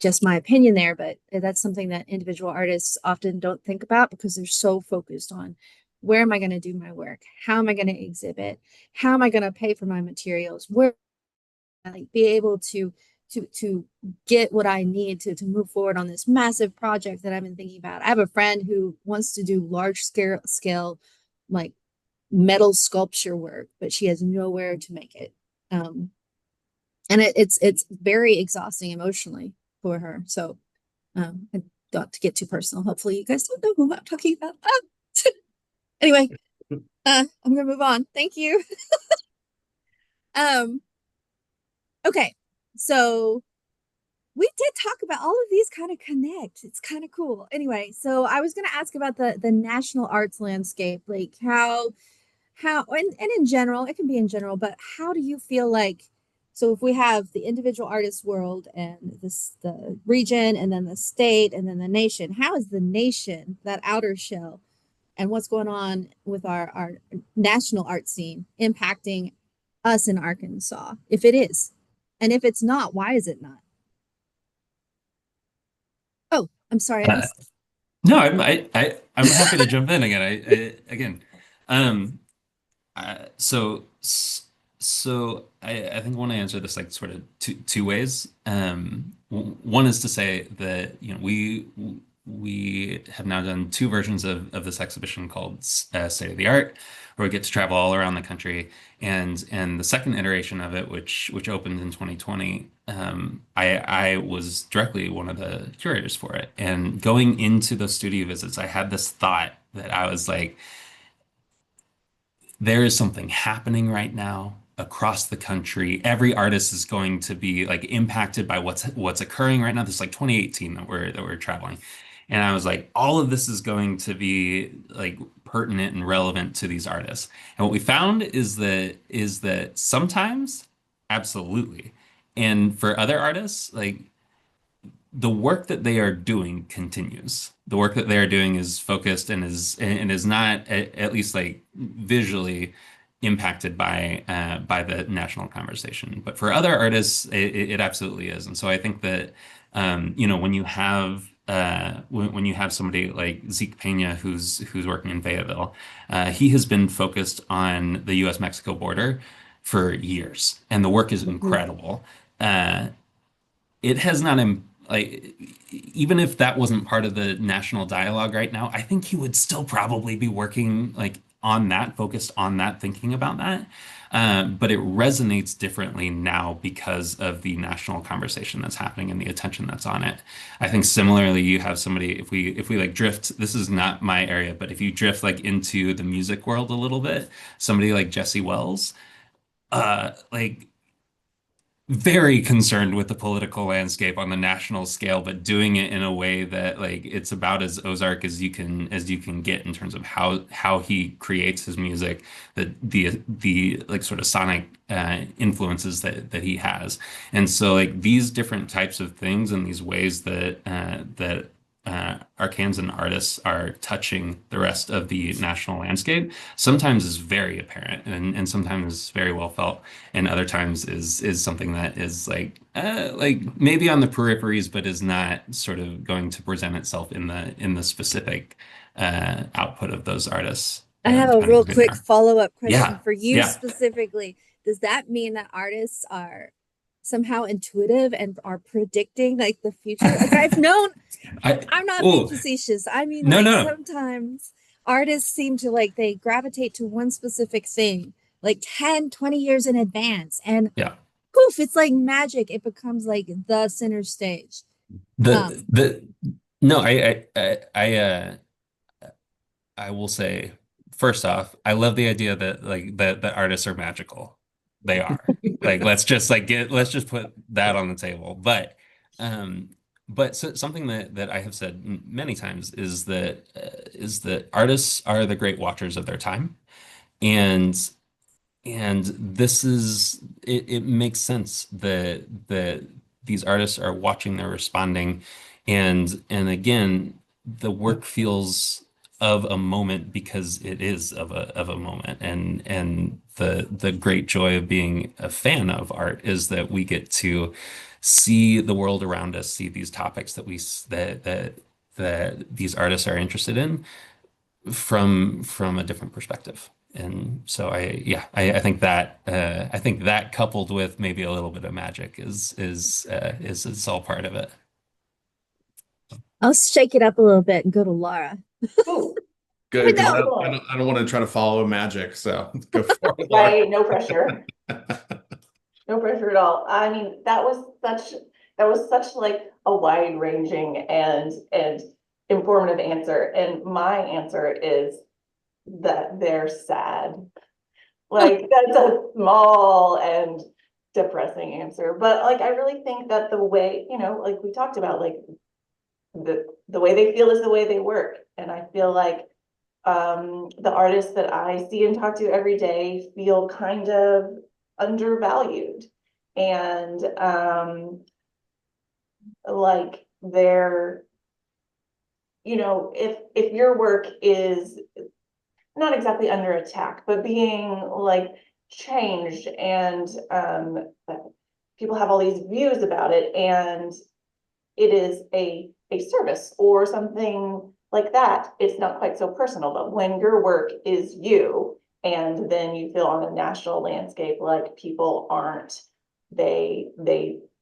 just my opinion there, but that's something that individual artists often don't think about because they're so focused on where am I going to do my work? How am I going to exhibit? How am I going to pay for my materials? Where like be able to get what I need to move forward on this massive project that I've been thinking about. I have a friend who wants to do large scale like metal sculpture work, but she has nowhere to make it. And it's very exhausting emotionally for her. So I don't to get too personal. Hopefully you guys don't know who I'm talking about. Anyway, I'm gonna move on. Thank you. Okay, so we did talk about all of these kind of connect. It's kind of cool. Anyway, so I was going to ask about the national arts landscape, like and in general, it can be in general, but how do you feel like, so if we have the individual artist world and the region and then the state and then the nation, how is the nation, that outer shell, and what's going on with our national art scene impacting us in Arkansas, if it is? And if it's not, why is it not? Oh, I'm sorry, I Uh, missed. no, I'm happy to jump in again. Again, um, so I think I want to answer this like sort of two ways. One is to say that we have now done two versions of this exhibition called State of the Art, where we get to travel all around the country, and the second iteration of it, which opened in 2020, I was directly one of the curators for it, and going into those studio visits, I had this thought that I was like, there is something happening right now across the country. Every artist is going to be like impacted by what's occurring right now. This is like 2018 that we're traveling. And I was like, all of this is going to be like pertinent and relevant to these artists. And what we found is that sometimes, absolutely. And for other artists, like the work that they are doing continues. The work that they are doing is focused and is not at least like visually impacted by the national conversation. But for other artists, it absolutely is. And so I think that when you have when you have somebody like Zeke Pena who's working in Fayetteville, he has been focused on the U.S.-Mexico border for years, and the work is incredible. It has not like even if that wasn't part of the national dialogue right now, I think he would still probably be working like on that, focused on that, thinking about that. But it resonates differently now because of the national conversation that's happening and the attention that's on it. I think similarly, you have somebody, if we like drift, this is not my area, but if you drift like into the music world a little bit, somebody like Jesse Wells, like very concerned with the political landscape on the national scale, but doing it in a way that like it's about as Ozark as you can get in terms of how he creates his music, the like sort of sonic influences that he has. And so like these different types of things and these ways that Arkansan artists are touching the rest of the national landscape sometimes is very apparent and sometimes is very well felt, and other times is something that is like maybe on the peripheries, but is not sort of going to present itself in the specific output of those artists. I have a Depending real on who they quick are. follow-up question Yeah, for you yeah. specifically. Does that mean that artists are somehow intuitive and are predicting like the future? Like I've known, I'm not being Oh, facetious. I mean, no, like no. sometimes artists seem to like they gravitate to one specific thing like 10, 20 years in advance. And Yeah. poof, it's like magic. It becomes like the center stage. The no, I will say, first off, I love the idea that like that artists are magical. They are. Like let's just put that on the table. Um but something that I have said many times is that artists are the great watchers of their time. And this is it makes sense that these artists are watching, they're responding, and again, the work feels of a moment because it is of a moment, and the great joy of being a fan of art is that we get to see the world around us, see these topics that these artists are interested in from a different perspective. And so I think that coupled with maybe a little bit of magic is all part of it. I'll shake it up a little bit and go to Laura. Ooh, Good, because No. I don't want to try to follow magic, so go for it, Laura. right, no pressure. No pressure at all. I mean, that was such like a wide ranging and informative answer. And my answer is that they're sad. Like that's a small and depressing answer. But like I really think that the way, like we talked about, like the way they feel is the way they work. And I feel like the artists that I see and talk to every day feel kind of undervalued, and like they're, if your work is not exactly under attack, but being like changed, and people have all these views about it, and it is a service or something like that, it's not quite so personal. But when your work is you, and then you feel on a national landscape like people aren't, they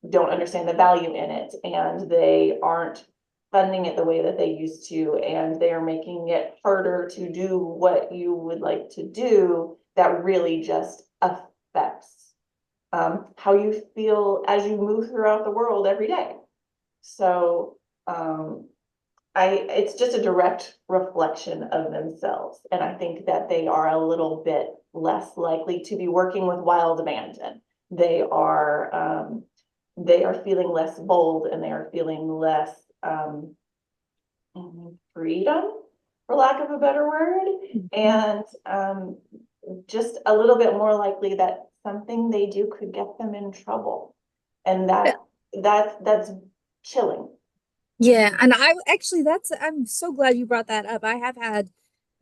don't understand the value in it, and they aren't funding it the way that they used to, and they're making it harder to do what you would like to do, that really just affects how you feel as you move throughout the world every day. So it's just a direct reflection of themselves. And I think that they are a little bit less likely to be working with wild abandon. They are feeling less bold, and they are feeling less freedom, for lack of a better word, and just a little bit more likely that something they do could get them in trouble. And that's chilling. Yeah, and I'm so glad you brought that up. I have had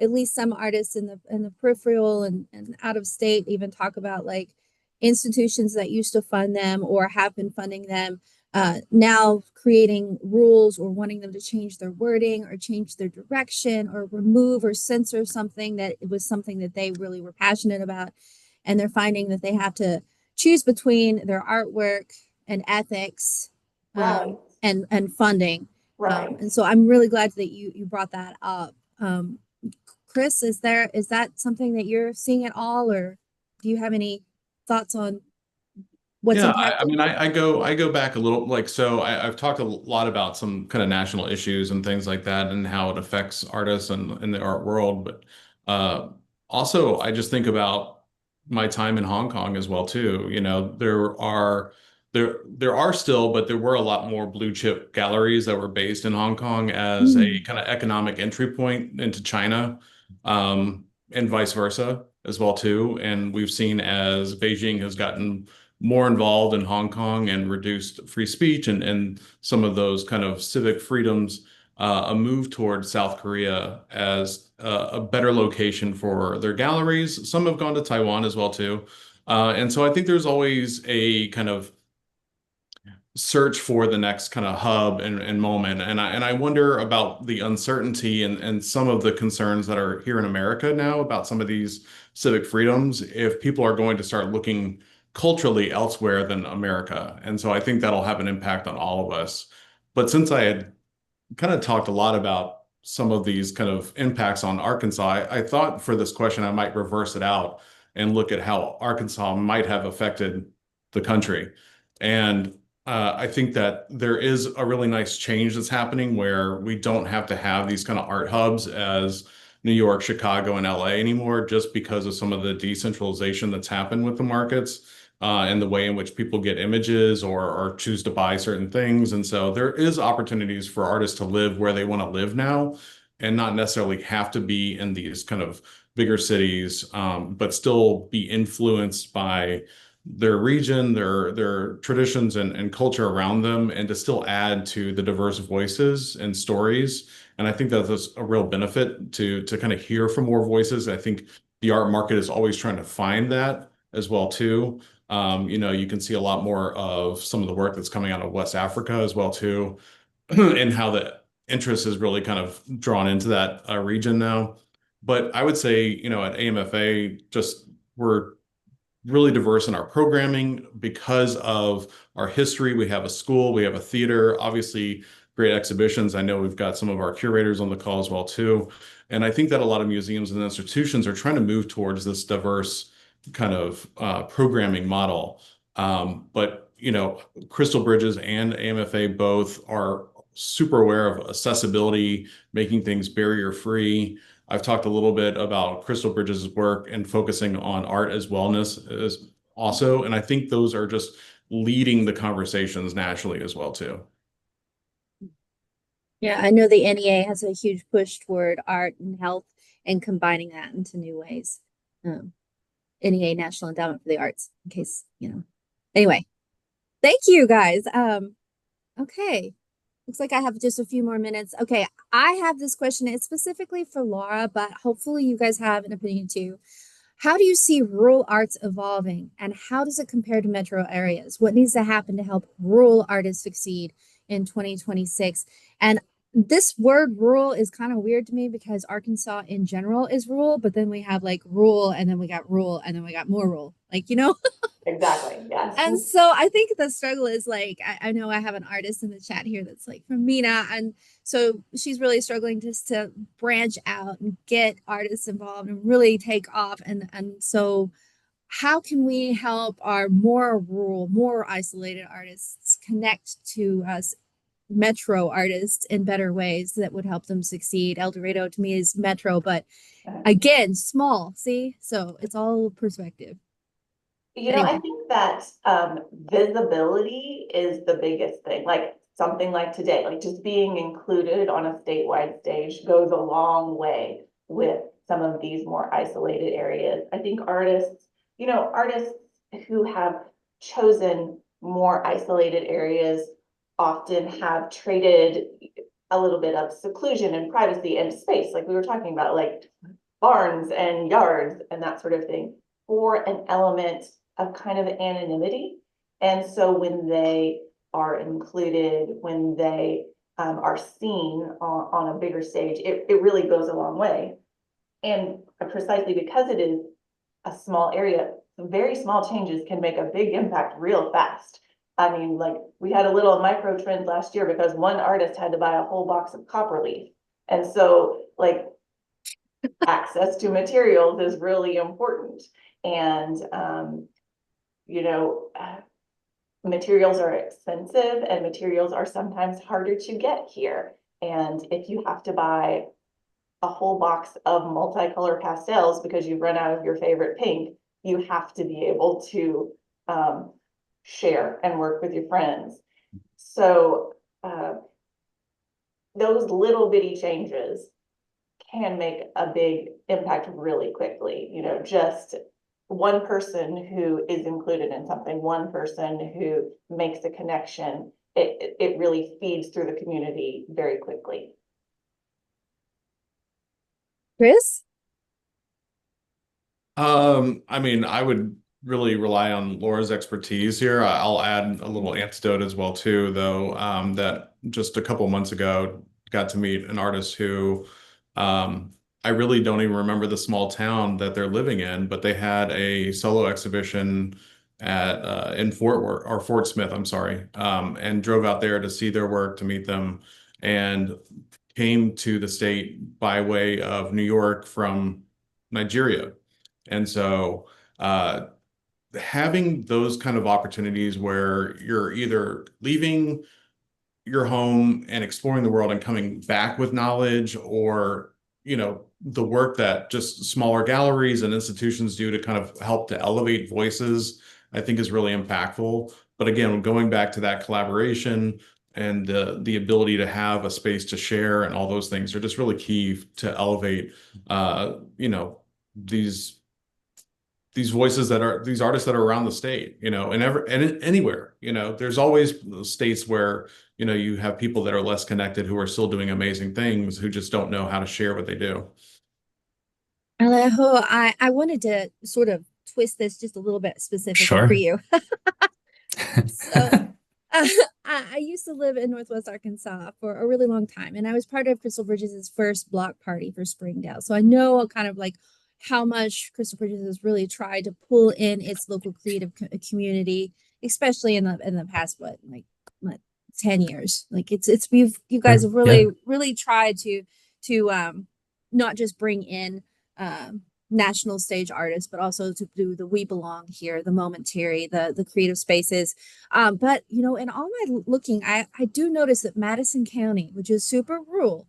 at least some artists in the peripheral and out of state even talk about like institutions that used to fund them or have been funding them now creating rules or wanting them to change their wording or change their direction or remove or censor something that it was something that they really were passionate about. And they're finding that they have to choose between their artwork and ethics Right. and funding. Right. And so I'm really glad that you brought that up. Chris, is that something that you're seeing at all, or do you have any thoughts on what's Yeah, I impacted? mean, I go back a little, like, so I've talked a lot about some kind of national issues and things like that and how it affects artists and in the art world. But also, I just think about my time in Hong Kong as well too. You know, there are still, but there were a lot more blue chip galleries that were based in Hong Kong as a kind of economic entry point into China, and vice versa as well too. And we've seen as Beijing has gotten more involved in Hong Kong and reduced free speech and some of those kind of civic freedoms, a move towards South Korea as a better location for their galleries. Some have gone to Taiwan as well too. And so I think there's always a kind of search for the next kind of hub and moment. And I wonder about the uncertainty and some of the concerns that are here in America now about some of these civic freedoms, if people are going to start looking culturally elsewhere than America. And so I think that'll have an impact on all of us. But since I had kind of talked a lot about some of these kind of impacts on Arkansas, I thought for this question I might reverse it out and look at how Arkansas might have affected the country. And I think that there is a really nice change that's happening where we don't have to have these kind of art hubs as New York, Chicago, and LA anymore, just because of some of the decentralization that's happened with the markets and the way in which people get images or choose to buy certain things. And so there is opportunities for artists to live where they want to live now and not necessarily have to be in these kind of bigger cities, but still be influenced by their region, their traditions and culture around them, and to still add to the diverse voices and stories. And I think that's a real benefit to kind of hear from more voices. I think the art market is always trying to find that as well too. You know, you can see a lot more of some of the work that's coming out of West Africa as well too, and how the interest is really kind of drawn into that region now. But I would say, you know, at AMFA, just we're really diverse in our programming because of our history. We have a school, we have a theater, obviously great exhibitions. I know we've got some of our curators on the call as well too. And I think that a lot of museums and institutions are trying to move towards this diverse kind of programming model. But, you know, Crystal Bridges and AMFA both are super aware of accessibility, making things barrier-free. I've talked a little bit about Crystal Bridges' work and focusing on art as wellness as also. And I think those are just leading the conversations nationally as well too. Yeah, I know the NEA has a huge push toward art and health and combining that into new ways. NEA, National Endowment for the Arts, in case, you know. Anyway, thank you guys. Okay. Looks like I have just a few more minutes. Okay, I have this question. It's specifically for Laura, but hopefully you guys have an opinion too. How do you see rural arts evolving, and how does it compare to metro areas? What needs to happen to help rural artists succeed in 2026? And this word rural is kind of weird to me because Arkansas in general is rural, but then we have like rural, and then we got rural, and then we got more rural, like, you know? Exactly. Yes. And so I think the struggle is like, I know I have an artist in the chat here that's like from Mina. And so she's really struggling just to branch out and get artists involved and really take off. And so how can we help our more rural, more isolated artists connect to us metro artists in better ways that would help them succeed? El Dorado to me is metro, but again, small, see? So it's all perspective. You know, I think that visibility is the biggest thing. Like something like today, like just being included on a statewide stage goes a long way with some of these more isolated areas. I think artists who have chosen more isolated areas often have traded a little bit of seclusion and privacy and space, like we were talking about, like barns and yards and that sort of thing, for an element of kind of anonymity. And so when they are included, when they are seen on a bigger stage, it really goes a long way. And precisely because it is a small area, very small changes can make a big impact real fast. I mean, like we had a little micro trend last year because one artist had to buy a whole box of copper leaf. And so like access to materials is really important. And, materials are expensive and materials are sometimes harder to get here. And if you have to buy a whole box of multicolor pastels because you've run out of your favorite pink, you have to be able to share and work with your friends. So those little bitty changes can make a big impact really quickly. Just one person who is included in something, one person who makes a connection, it really feeds through the community very quickly. Chris? I mean, I would really rely on Laura's expertise here. I'll add a little anecdote as well too, though, that just a couple months ago got to meet an artist who I really don't even remember the small town that they're living in, but they had a solo exhibition at in Fort Smith, I'm sorry, and drove out there to see their work, to meet them, and came to the state by way of New York from Nigeria. And so having those kind of opportunities where you're either leaving your home and exploring the world and coming back with knowledge, or the work that just smaller galleries and institutions do to kind of help to elevate voices, I think is really impactful. But again, going back to that collaboration and the ability to have a space to share and all those things are just really key to elevate these voices that are these artists that are around the state, and anywhere, there's always states where, you have people that are less connected who are still doing amazing things, who just don't know how to share what they do. Alejo, I wanted to sort of twist this just a little bit specifically for Sure. you. So I used to live in Northwest Arkansas for a really long time, and I was part of Crystal Bridges' first block party for Springdale. So I know kind of like how much Crystal Bridges has really tried to pull in its local creative community, especially in the past, what 10 years. Like you guys have really tried to not just bring in national stage artists, but also to do the We Belong Here, the Momentary, the creative spaces. But in all my looking, I do notice that Madison County, which is super rural,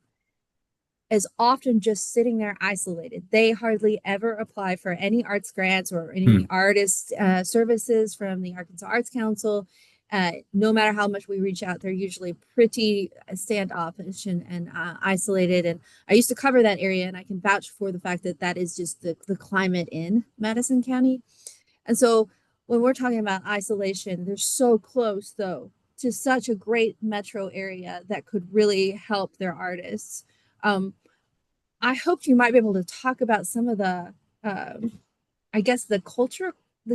is often just sitting there isolated. They hardly ever apply for any arts grants or any artist services from the Arkansas Arts Council. No matter how much we reach out, they're usually pretty standoffish and isolated. And I used to cover that area, and I can vouch for the fact that is just the climate in Madison County. And so when we're talking about isolation, they're so close, though, to such a great metro area that could really help their artists. I hoped you might be able to talk about some of the, I guess, the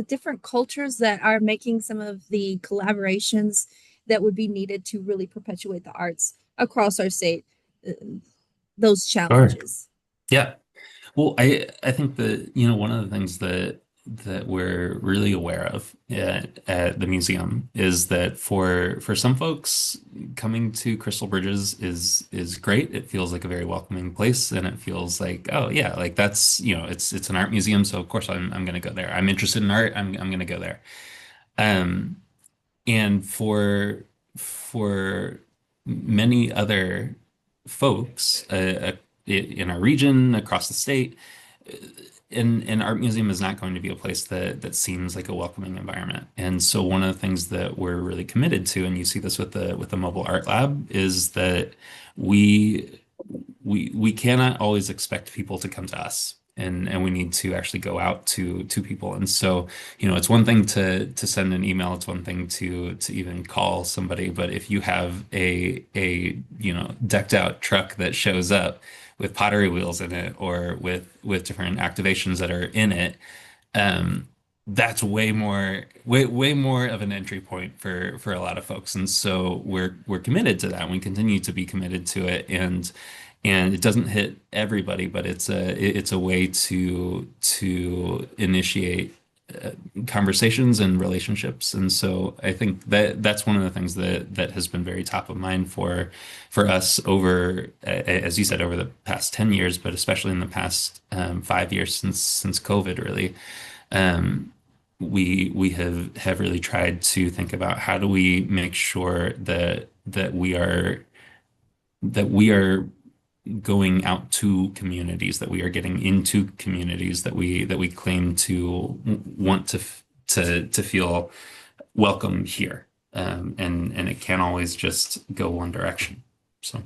different cultures that are making some of the collaborations that would be needed to really perpetuate the arts across our state, those challenges. Sure. Yeah. Well, I think that, one of the things that we're really aware of at the museum is that for some folks, coming to Crystal Bridges is great. It feels like a very welcoming place, and it feels like, oh yeah, like that's, it's an art museum, so of course I'm going to go there. I'm interested in art. I'm going to go there. And for many other folks in our region, across the state, an art museum is not going to be a place that seems like a welcoming environment. And so one of the things that we're really committed to, and you see this with the mobile art lab, is that we we cannot always expect people to come to us. And we need to actually go out to people. And so, it's one thing to send an email, it's one thing to even call somebody, but if you have a decked out truck that shows up with pottery wheels in it or with different activations that are in it, um, that's way more of an entry point for a lot of folks. And so we're committed to that. We continue to be committed to it, and it doesn't hit everybody, but it's a way to initiate conversations and relationships. And so I think that's one of the things that has been very top of mind for us over, as you said, over the past 10 years, but especially in the past 5 years since COVID, really. Um, we have really tried to think about how do we make sure that we are going out to communities, that we are getting into communities that we claim to want to feel welcome here. And it can't always just go one direction. So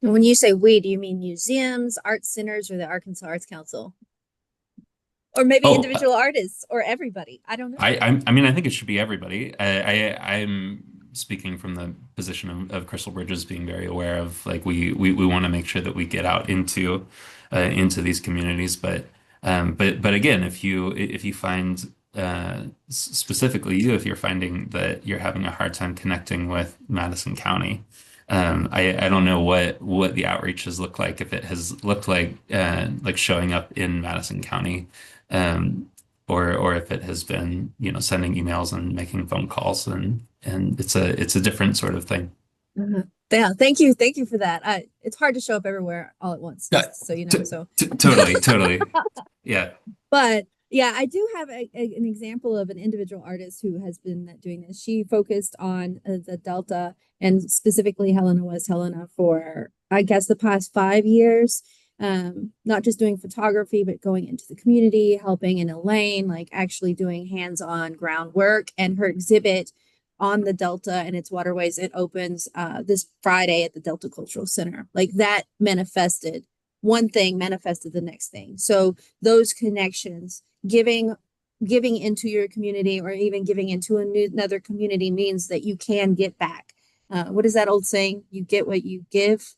And when you say we, do you mean museums, art centers, or the Arkansas Arts Council? Or maybe oh individual artists or everybody? I don't know. I mean, I think it should be everybody. I'm speaking from the position of Crystal Bridges being very aware of, like, we want to make sure that we get out into these communities. But again, if you find specifically you, if you're finding that you're having a hard time connecting with Madison County, I don't know what the outreach has looked like, if it has looked like showing up in Madison County. Um, or if it has been, sending emails and making phone calls, and it's a different sort of thing. Mhm. Yeah, thank you for that. It's hard to show up everywhere all at once, Yeah, just so you know. So, totally. Yeah. but yeah, I do have an example of an individual artist who has been doing this. She focused on the Delta and specifically Helena, West Helena, for I guess the past 5 years. Not just doing photography, but going into the community, helping in Elaine, like actually doing hands-on groundwork. And her exhibit on the Delta and its waterways, it opens this Friday at the Delta Cultural Center. Like that manifested one thing, manifested the next thing. So those connections, giving into your community or even giving into another community, means that you can get back. What is that old saying? You get what you give,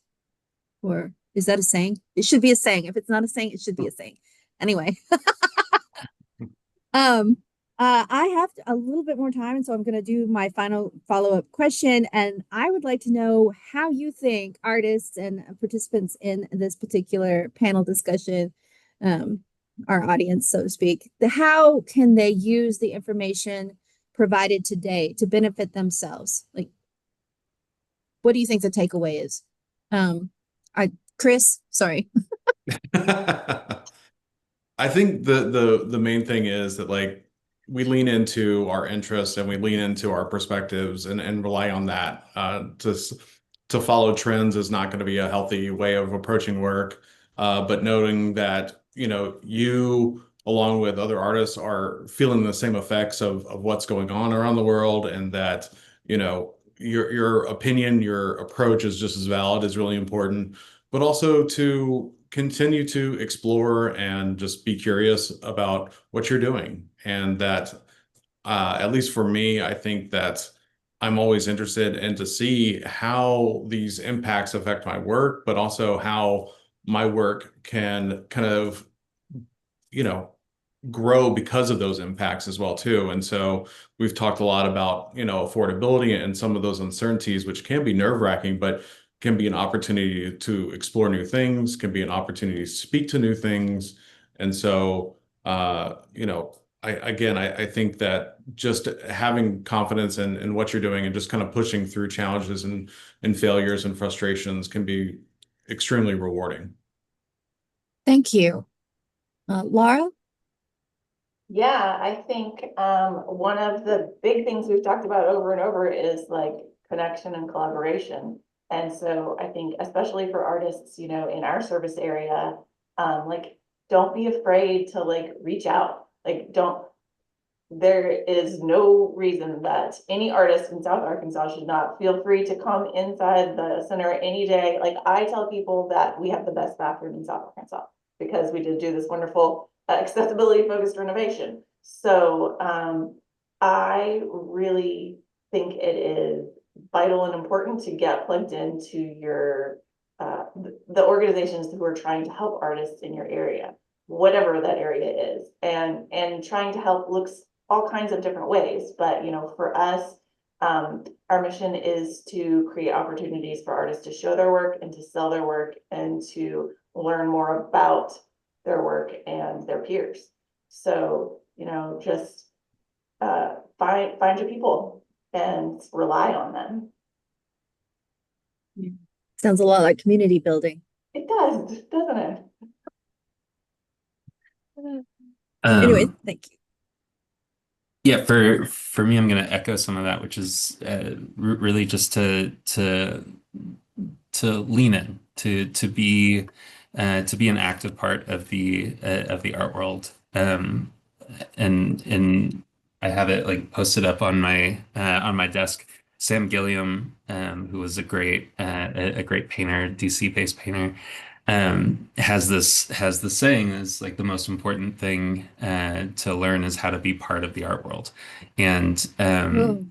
or is that a saying? It should be a saying. If it's not a saying, it should be a saying. Anyway, I have a little bit more time, and so I'm going to do my final follow-up question. And I would like to know how you think artists and participants in this particular panel discussion, our audience, so to speak, how can they use the information provided today to benefit themselves? Like, what do you think the takeaway is? Chris, sorry. I think the main thing is that, like, we lean into our interests and we lean into our perspectives and rely on that. To follow trends is not going to be a healthy way of approaching work. But noting that, you, along with other artists, are feeling the same effects of what's going on around the world, and that, your opinion, your approach is just as valid, is really important, but also to continue to explore and just be curious about what you're doing. And that, at least for me, I think that I'm always interested in to see how these impacts affect my work, but also how my work can kind of, grow because of those impacts as well too. And so we've talked a lot about, affordability and some of those uncertainties, which can be nerve-wracking, but can be an opportunity to explore new things, can be an opportunity to speak to new things. And so, I think that just having confidence in what you're doing and just kind of pushing through challenges and failures and frustrations can be extremely rewarding. Thank you. Laura? Yeah, I think one of the big things we've talked about over and over is like connection and collaboration. And so I think especially for artists, in our service area, like don't be afraid to like reach out. Like, there is no reason that any artist in South Arkansas should not feel free to come inside the center any day. Like, I tell people that we have the best bathroom in South Arkansas because we did do this wonderful accessibility focused renovation. So I really think it is vital and important to get plugged into your the organizations who are trying to help artists in your area, whatever that area is, and trying to help looks all kinds of different ways. But, you know, for us, our mission is to create opportunities for artists to show their work and to sell their work and to learn more about their work and their peers. So, you know, just find your people and rely on them. Sounds a lot like community building. It does, doesn't it? Anyway, thank you. Yeah, for me, I'm going to echo some of that, which is really just to lean in, to be an active part of the art world. And I have it like posted up on my desk. Sam Gilliam, who was a great painter, DC-based painter, has the saying is like the most important thing to learn is how to be part of the art world, and Whoa.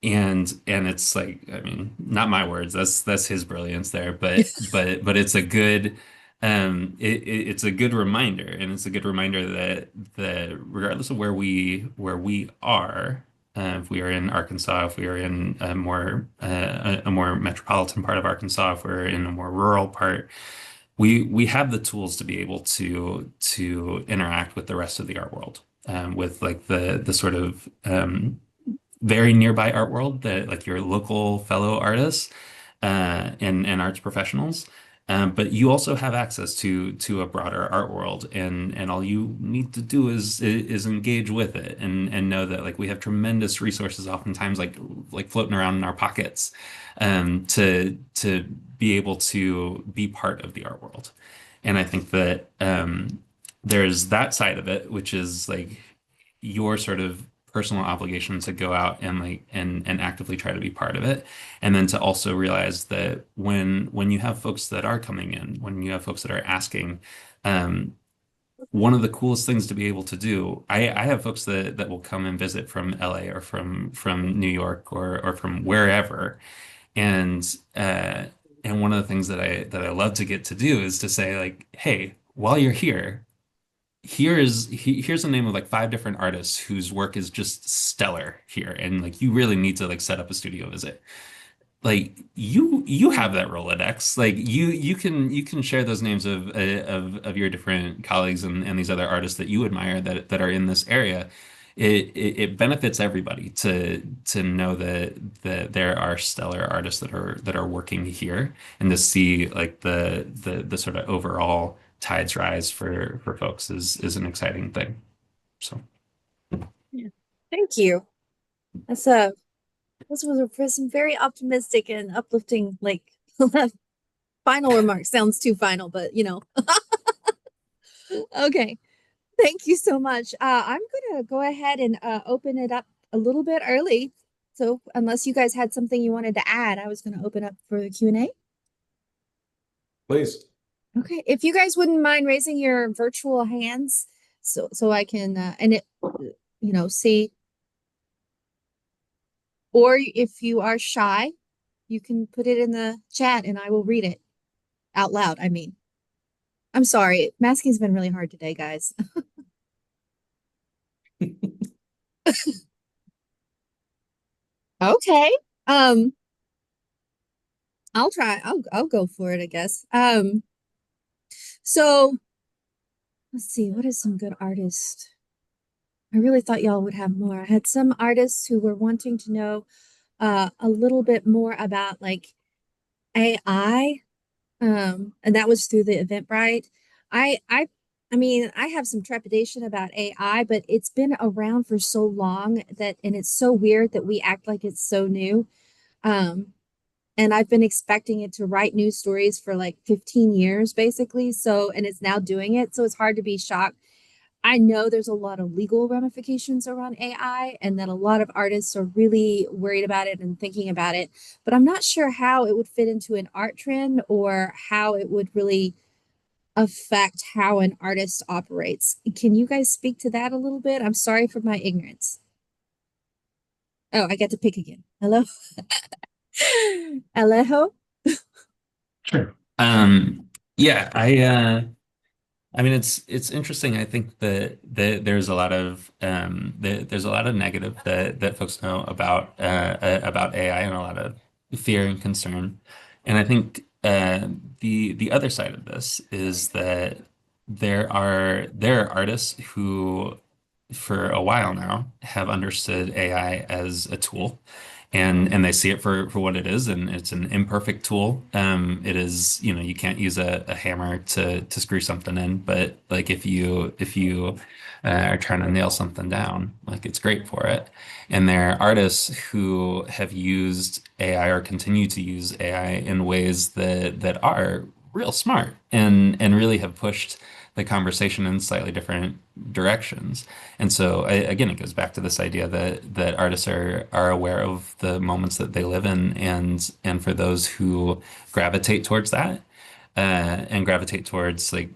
and it's like, I mean, not my words, that's his brilliance there, but it's a good it's a good reminder, and it's a good reminder that regardless of where we are, if we are in Arkansas, if we are in a more metropolitan part of Arkansas, if we're in a more rural part, we have the tools to be able to interact with the rest of the art world, with like the sort of very nearby art world, that like your local fellow artists and arts professionals. But you also have access to a broader art world, and all you need to do is engage with it, and know that like we have tremendous resources, oftentimes like floating around in our pockets, to be able to be part of the art world. And I think that there's that side of it, which is like your sort of personal obligation to go out and like and actively try to be part of it, and then to also realize that when you have folks that are coming in, when you have folks that are asking, one of the coolest things to be able to do, I have folks that will come and visit from LA or from New York or from wherever, and one of the things that I love to get to do is to say like, hey, while you're here, here's the name of like 5 different artists whose work is just stellar here, and like you really need to like set up a studio visit. Like you have that Rolodex. Like you can share those names of your different colleagues and these other artists that you admire that are in this area. It benefits everybody to know that there are stellar artists that are working here, and to see like the sort of overall tides rise for folks is an exciting thing. So Yeah. Thank you. That's those were some very optimistic and uplifting, like final remarks. Sounds too final, but you know. Okay. Thank you so much. I'm gonna go ahead and open it up a little bit early. So unless you guys had something you wanted to add, I was gonna open up for the Q&A. Please. Okay. If you guys wouldn't mind raising your virtual hands so I can and it see, or if you are shy, you can put it in the chat and I will read it out loud. I mean, I'm sorry. Masking's been really hard today, guys. Okay. I'll try. I'll go for it, I guess. So let's see, what is some good artists? I really thought y'all would have more. I had some artists who were wanting to know a little bit more about like AI. And that was through the Eventbrite. I mean, I have some trepidation about AI, but it's been around for so long and it's so weird that we act like it's so new. Um, and I've been expecting it to write news stories for like 15 years, basically. So, and it's now doing it. So it's hard to be shocked. I know there's a lot of legal ramifications around AI and that a lot of artists are really worried about it and thinking about it, but I'm not sure how it would fit into an art trend or how it would really affect how an artist operates. Can you guys speak to that a little bit? I'm sorry for my ignorance. Oh, I get to pick again. Hello? Alejo? Sure. Yeah, I mean, it's interesting. I think that there's a lot of there's a lot of negative that folks know about AI and a lot of fear and concern. And I think the other side of this is that there are artists who, for a while now, have understood AI as a tool, and they see it for what it is, and it's an imperfect tool. It is, you can't use a hammer to screw something in, but like if you are trying to nail something down, like it's great for it. And there are artists who have used AI or continue to use AI in ways that are real smart and really have pushed the conversation in slightly different directions. And so again, it goes back to this idea that artists are aware of the moments that they live in, and for those who gravitate towards that, and gravitate towards like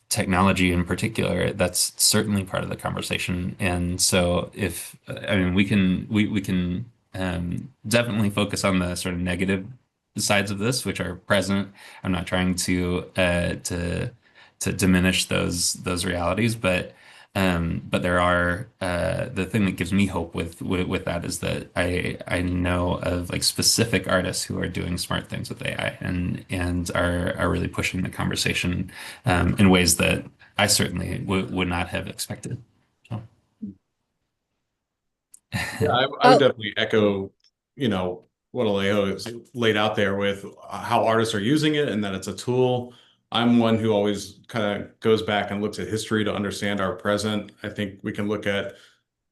technology in particular, that's certainly part of the conversation. And so if I mean we can definitely focus on the sort of negative sides of this, which are present. I'm not trying to diminish those realities, but there are the thing that gives me hope with that is that I know of like specific artists who are doing smart things with AI and are really pushing the conversation in ways that I certainly would not have expected. So. Yeah, I would Oh, definitely echo, what Alejo has laid out there with how artists are using it and that it's a tool. I'm one who always kind of goes back and looks at history to understand our present. I think we can look at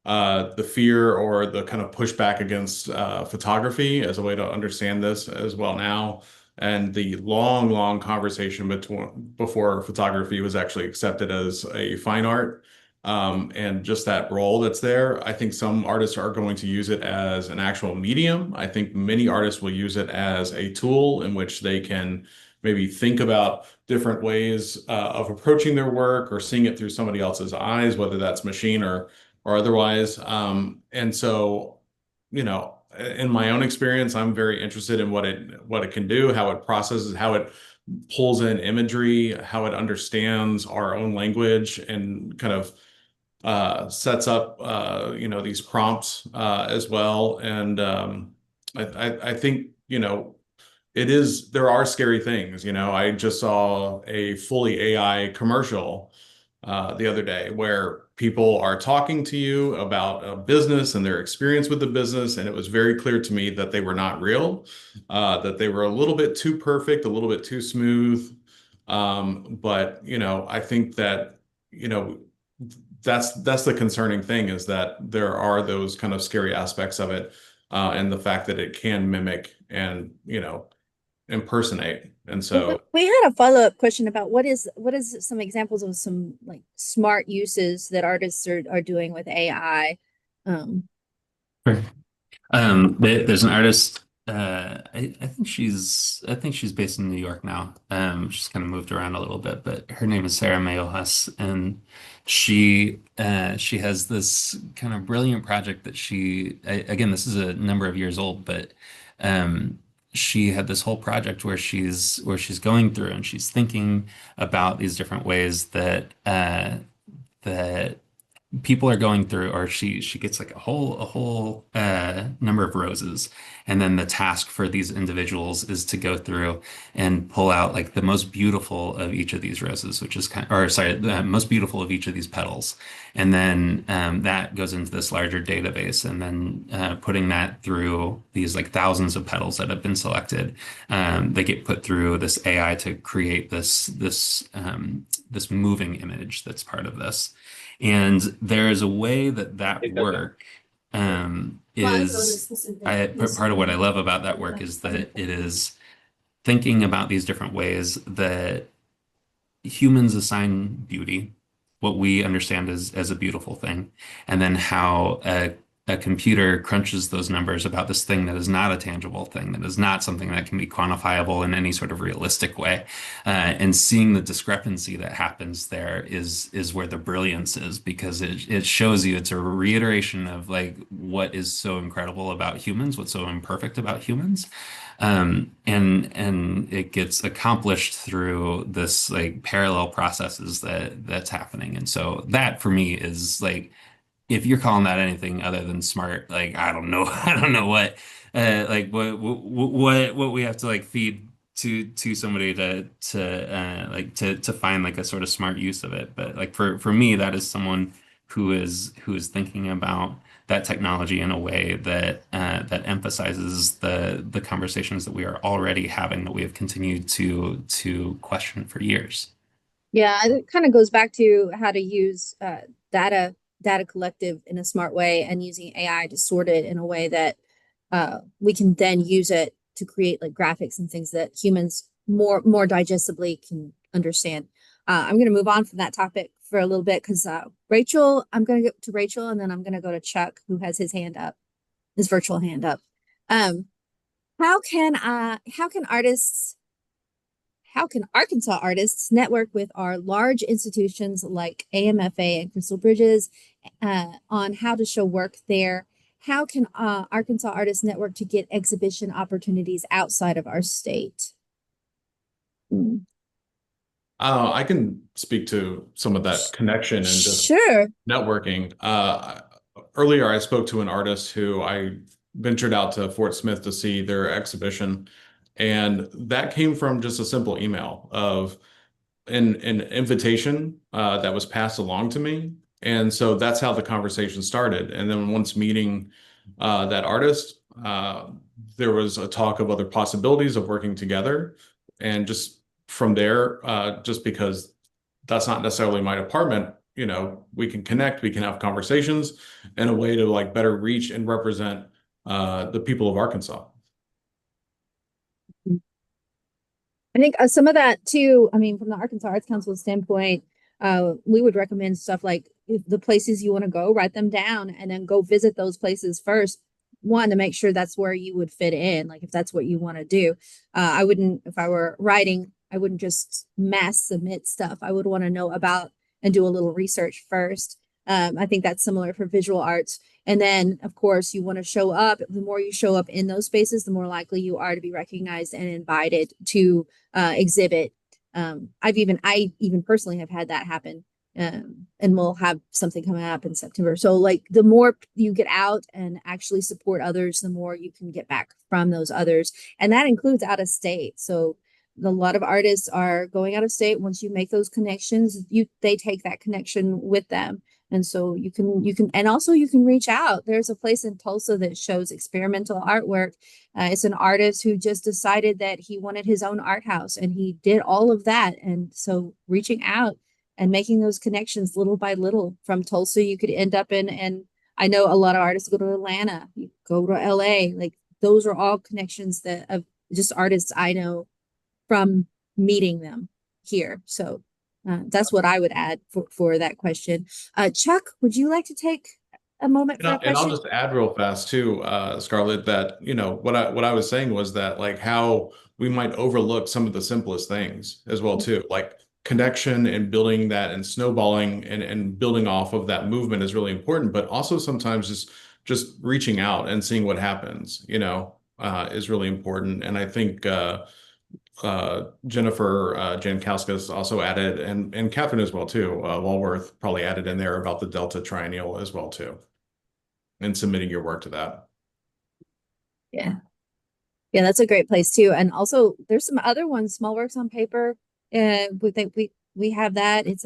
the fear or the kind of pushback against photography as a way to understand this as well now, and the long, long conversation between before photography was actually accepted as a fine art, and just that role that's there. I think some artists are going to use it as an actual medium. I think many artists will use it as a tool in which they can maybe think about different ways of approaching their work or seeing it through somebody else's eyes, whether that's machine or otherwise. And so, in my own experience, I'm very interested in what it can do, how it processes, how it pulls in imagery, how it understands our own language, and kind of sets up these prompts as well. And I think there are scary things. I just saw a fully AI commercial the other day where people are talking to you about a business and their experience with the business, and it was very clear to me that they were not real, that they were a little bit too perfect, a little bit too smooth. But I think that you know that's the concerning thing, is that there are those kind of scary aspects of it, and the fact that it can mimic and impersonate. And so we had a follow-up question about what is some examples of some like smart uses that artists are doing with AI. Um, Sure. There's an artist. I think she's based in New York now. She's kind of moved around a little bit, but her name is Sarah Mayohas, and she has this kind of brilliant project that again, this is a number of years old, but um, she had this whole project where she's going through and she's thinking about these different ways that people are going through, or she gets like a whole number of roses, and then the task for these individuals is to go through and pull out like the most beautiful of each of these roses, which is or sorry, the most beautiful of each of these petals, and then that goes into this larger database, and then putting that through these like thousands of petals that have been selected, they get put through this AI to create this moving image that's part of this. And there is a way that Hey, Becca. work part of what I love about that work is that it is thinking about these different ways that humans assign beauty, what we understand as a beautiful thing, and then how a computer crunches those numbers about this thing that is not a tangible thing, that is not something that can be quantifiable in any sort of realistic way. And seeing the discrepancy that happens there is where the brilliance is, because it shows you, it's a reiteration of like what is so incredible about humans, what's so imperfect about humans. And it gets accomplished through this like parallel processes that's happening. And so that for me is like, if you're calling that anything other than smart, like I don't know, I don't know what we have to like feed to somebody to find like a sort of smart use of it. But like for me, that is someone who is thinking about that technology in a way that that emphasizes the conversations that we are already having, that we have continued to question for years. Yeah, it kind of goes back to how to use data collective in a smart way, and using AI to sort it in a way that we can then use it to create like graphics and things that humans more digestibly can understand. I'm going to move on from that topic for a little bit because Rachel, I'm going to go to Rachel, and then I'm going to go to Chuck, who has his hand up, his virtual hand up. How can Arkansas artists network with our large institutions like AMFA and Crystal Bridges on how to show work there? How can Arkansas artists network to get exhibition opportunities outside of our state? I can speak to some of that connection and just Sure. networking. Earlier, I spoke to an artist who I ventured out to Fort Smith to see their exhibition, and that came from just a simple email of an invitation that was passed along to me. And so that's how the conversation started. And then once meeting that artist, there was a talk of other possibilities of working together. And just from there, just because that's not necessarily my department, we can connect, we can have conversations in a way to like better reach and represent the people of Arkansas. I think some of that too, I mean, from the Arkansas Arts Council standpoint, we would recommend stuff like if the places you want to go, write them down and then go visit those places first. One, to make sure that's where you would fit in, like if that's what you want to do. I wouldn't, if I were writing, I wouldn't just mass submit stuff. I would want to know about and do a little research first. I think that's similar for visual arts. And then, of course, you want to show up. The more you show up in those spaces, the more likely you are to be recognized and invited to exhibit. I even personally have had that happen. And we'll have something coming up in September. So like the more you get out and actually support others, the more you can get back from those others. And that includes out of state. So a lot of artists are going out of state. Once you make those connections, they take that connection with them. And so you can, and also you can reach out. There's a place in Tulsa that shows experimental artwork. It's an artist who just decided that he wanted his own art house, and he did all of that. And so reaching out and making those connections little by little. From Tulsa, you could end up in, and I know a lot of artists go to Atlanta, you go to LA, like those are all connections that of just artists I know from meeting them here. So that's what I would add for that question. Chuck, would you like to take a moment for that question? And I'll just add real fast too, Scarlett, that what I was saying was that like how we might overlook some of the simplest things as well too, like connection and building that and snowballing and building off of that movement is really important, but also sometimes just reaching out and seeing what happens, is really important. And I think Jennifer Jankowskis also added, and Catherine as well too, Walworth probably added in there about the Delta Triennial as well too, and submitting your work to that. Yeah, that's a great place too. And also there's some other ones, Small Works on Paper. We think we have that. It's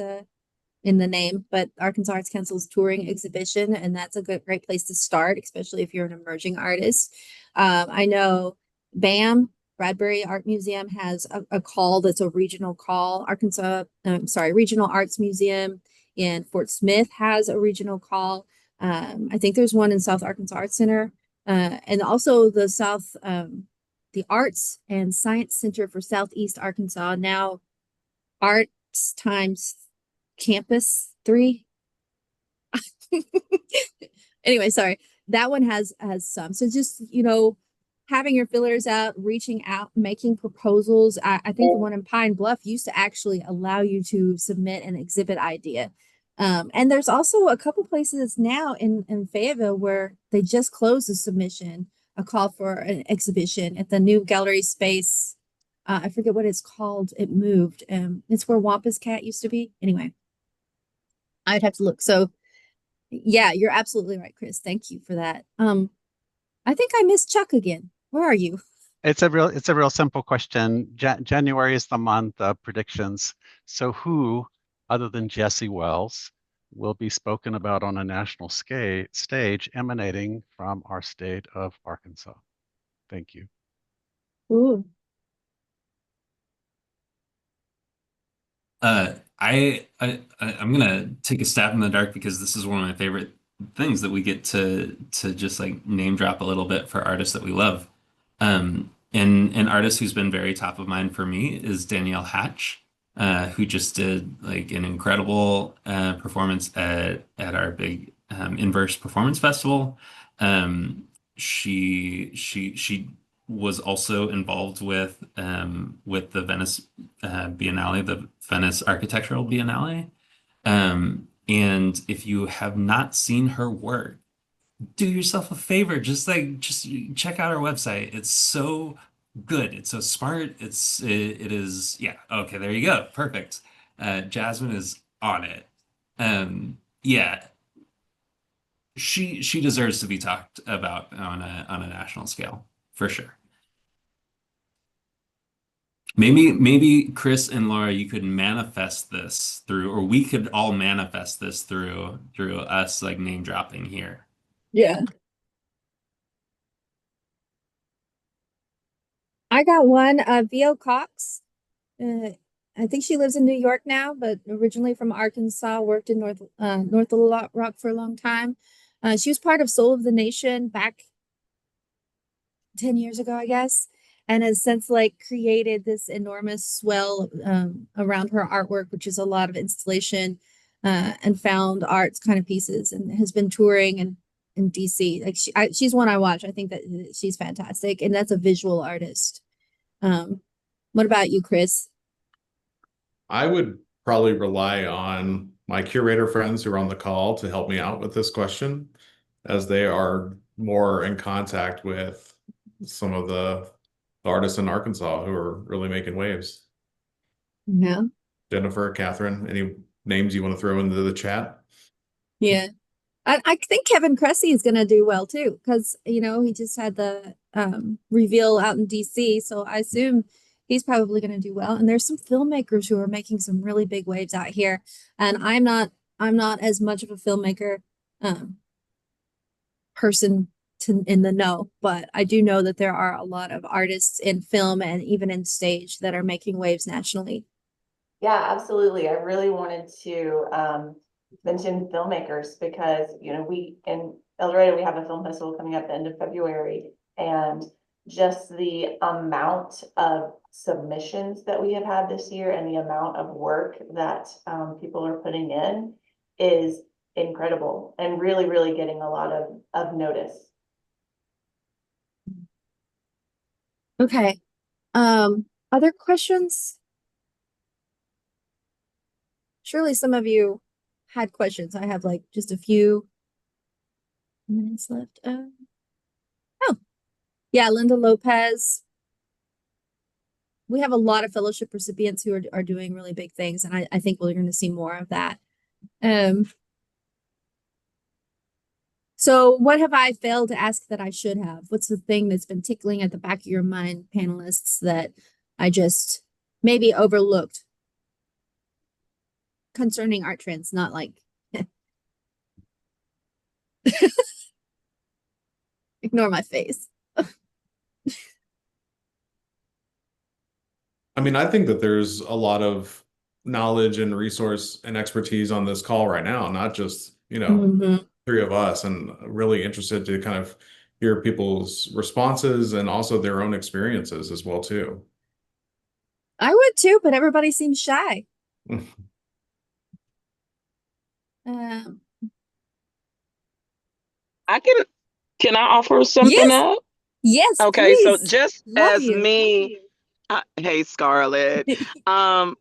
in the name, but Arkansas Arts Council's touring exhibition, and that's a great place to start, especially if you're an emerging artist. I know BAM, Bradbury Art Museum, has a call that's a regional call. Regional Arts Museum in Fort Smith has a regional call. I think there's one in South Arkansas Arts Center. And also the Arts and Science Center for Southeast Arkansas, now Arts times Campus 3. Anyway, sorry. That one has some. So just, having your fillers out, reaching out, making proposals. I think the one in Pine Bluff used to actually allow you to submit an exhibit idea. And there's also a couple places now in Fayetteville where they just closed the submission, a call for an exhibition at the new gallery space. I forget what it's called. It moved. It's where Wampus Cat used to be. Anyway, I'd have to look. So yeah, you're absolutely right, Chris. Thank you for that. I think I missed Chuck again. Where are you? It's a real simple question. January is the month of predictions. So who, other than Jesse Wells, will be spoken about on a national stage emanating from our state of Arkansas? Thank you. Ooh. I'm gonna take a stab in the dark because this is one of my favorite things that we get to just like name drop a little bit for artists that we love. And an artist who's been very top of mind for me is Danielle Hatch, who just did like an incredible performance at our big Inverse Performance Festival. She was also involved with the Venice Biennale, the Venice Architectural Biennale. And if you have not seen her work, do yourself a favor, just check out our website. It's so good. It's so smart. It is, yeah. Okay, there you go. Perfect. Jasmine is on it. Yeah, she deserves to be talked about on a national scale for sure. Maybe Chris and Laura, you could manifest this through, or we could all manifest this through us like name dropping here. Yeah. I got one, VO Cox. I think she lives in New York now, but originally from Arkansas, worked in North Little Rock for a long time. She was part of Soul of the Nation back 10 years ago, I guess, and has since like created this enormous swell around her artwork, which is a lot of installation and found arts kind of pieces, and has been touring in DC. Like she's one I watch. I think that she's fantastic, and that's a visual artist. What about you, Chris? I would probably rely on my curator friends who are on the call to help me out with this question, as they are more in contact with some of the artists in Arkansas who are really making waves. Yeah. Jennifer, Catherine, any names you want to throw into the chat? Yeah. I think Kevin Cressy is going to do well too, because, he just had the reveal out in DC. So I assume he's probably going to do well. And there's some filmmakers who are making some really big waves out here. And I'm not as much of a filmmaker person in the know, but I do know that there are a lot of artists in film and even in stage that are making waves nationally. Yeah, absolutely. I really wanted to mention filmmakers because, we in El Dorado, we have a film festival coming up at the end of February, and just the amount of submissions that we have had this year and the amount of work that people are putting in is incredible and really, really getting a lot of notice. Okay. Other questions? Surely some of you had questions. I have like just a few minutes left. Oh, yeah, Linda Lopez. We have a lot of fellowship recipients who are doing really big things, and I think we're going to see more of that. So what have I failed to ask that I should have? What's the thing that's been tickling at the back of your mind, panelists, that I just maybe overlooked concerning art trends? Not like ignore my face. I mean, I think that there's a lot of knowledge and resource and expertise on this call right now, not just, Mhm. three of us, and really interested to kind of hear people's responses and also their own experiences as well too. I would too, but everybody seems shy. Um, Can I offer something yes, up? yes, Okay, so please. just Love as you. me, hey Scarlett,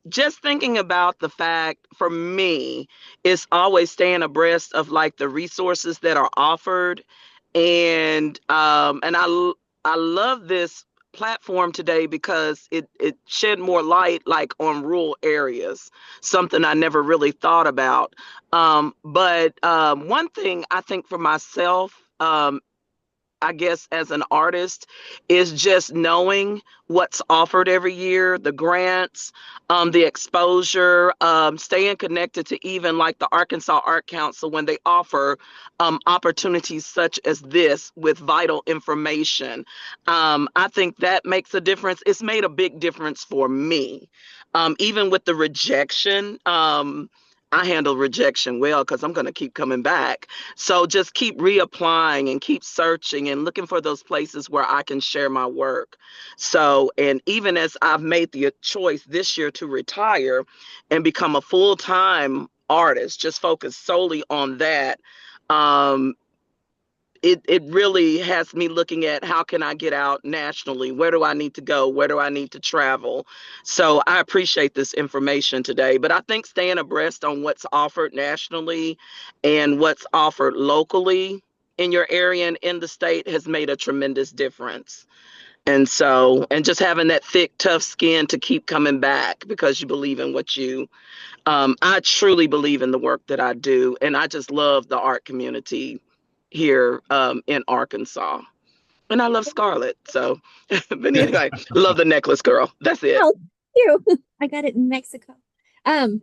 just thinking about the fact for me, it's always staying abreast of like the resources that are offered, and I love this platform today because it shed more light like on rural areas, something I never really thought about. But one thing I think for myself, I guess as an artist, is just knowing what's offered every year, the grants, the exposure, staying connected to even like the Arkansas Art Council when they offer opportunities such as this with vital information. I think that makes a difference. It's made a big difference for me. Even with the rejection, I handle rejection well because I'm going to keep coming back. So just keep reapplying and keep searching and looking for those places where I can share my work. So, and even as I've made the choice this year to retire and become a full-time artist, just focus solely on that, um, it really has me looking at how can I get out nationally? Where do I need to go? Where do I need to travel? So I appreciate this information today, but I think staying abreast on what's offered nationally and what's offered locally in your area and in the state has made a tremendous difference. And so, and just having that thick, tough skin to keep coming back because you believe in what I truly believe in the work that I do. And I just love the art community here in Arkansas. And I love Scarlett. So, but anyway, love the necklace, girl. That's it. Oh, you. I got it in Mexico. Um,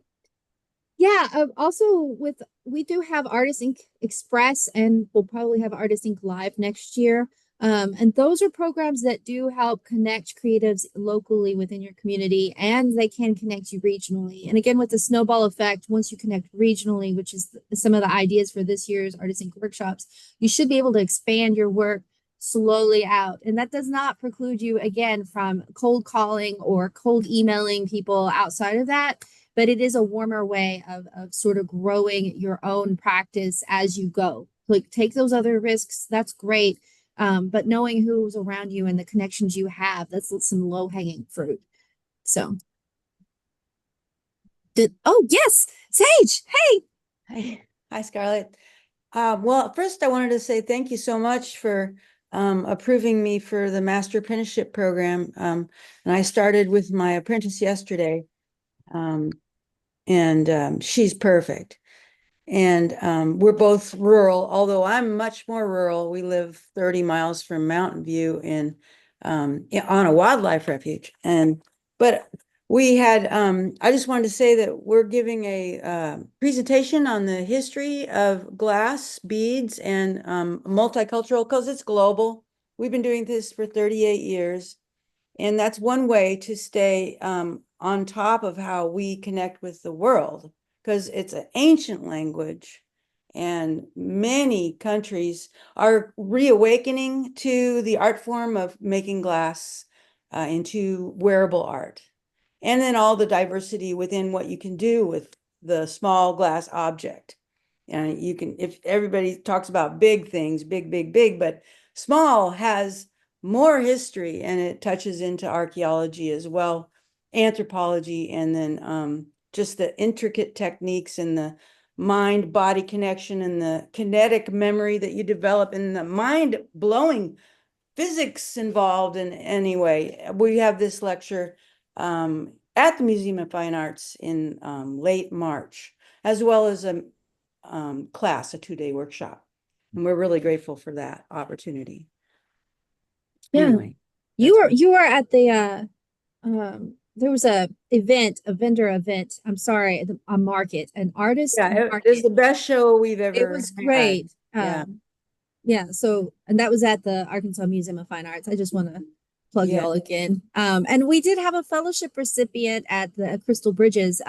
yeah, also we do have Artist Inc. Express, and we'll probably have Artist Inc. Live next year. And those are programs that do help connect creatives locally within your community, and they can connect you regionally. And again, with the snowball effect, once you connect regionally, which is some of the ideas for this year's Artist Inc. workshops, you should be able to expand your work slowly out. And that does not preclude you, again, from cold calling or cold emailing people outside of that, but it is a warmer way of sort of growing your own practice as you go. Like, take those other risks, that's great. But knowing who's around you and the connections you have, that's some low-hanging fruit. So oh yes, Sage, hey. Hi, Scarlett. Well, first I wanted to say thank you so much for approving me for the Master Apprenticeship Program. And I started with my apprentice yesterday. And she's perfect. And we're both rural, although I'm much more rural. We live 30 miles from Mountain View on a wildlife refuge. But we had, I just wanted to say that we're giving a presentation on the history of glass, beads, and multicultural, because it's global. We've been doing this for 38 years. And that's one way to stay on top of how we connect with the world, because it's an ancient language. And many countries are reawakening to the art form of making glass into wearable art. And then all the diversity within what you can do with the small glass object. And you can, if everybody talks about big things, big, but small has more history, and it touches into archaeology as well, anthropology, and then just the intricate techniques and the mind-body connection and the kinetic memory that you develop and the mind-blowing physics involved. In anyway, we have this lecture at the Museum of Fine Arts in late March, as well as a class, a 2-day workshop. And we're really grateful for that opportunity. Yeah. Anyway, You were at the there was a vendor event. I'm sorry, a market, an artist yeah, market. it was the best show we've It ever was had. great. Yeah. Yeah, so, and that was at the Arkansas Museum of Fine Arts. I just want to plug Yeah. y'all again. And we did have a fellowship recipient at the Crystal Bridges,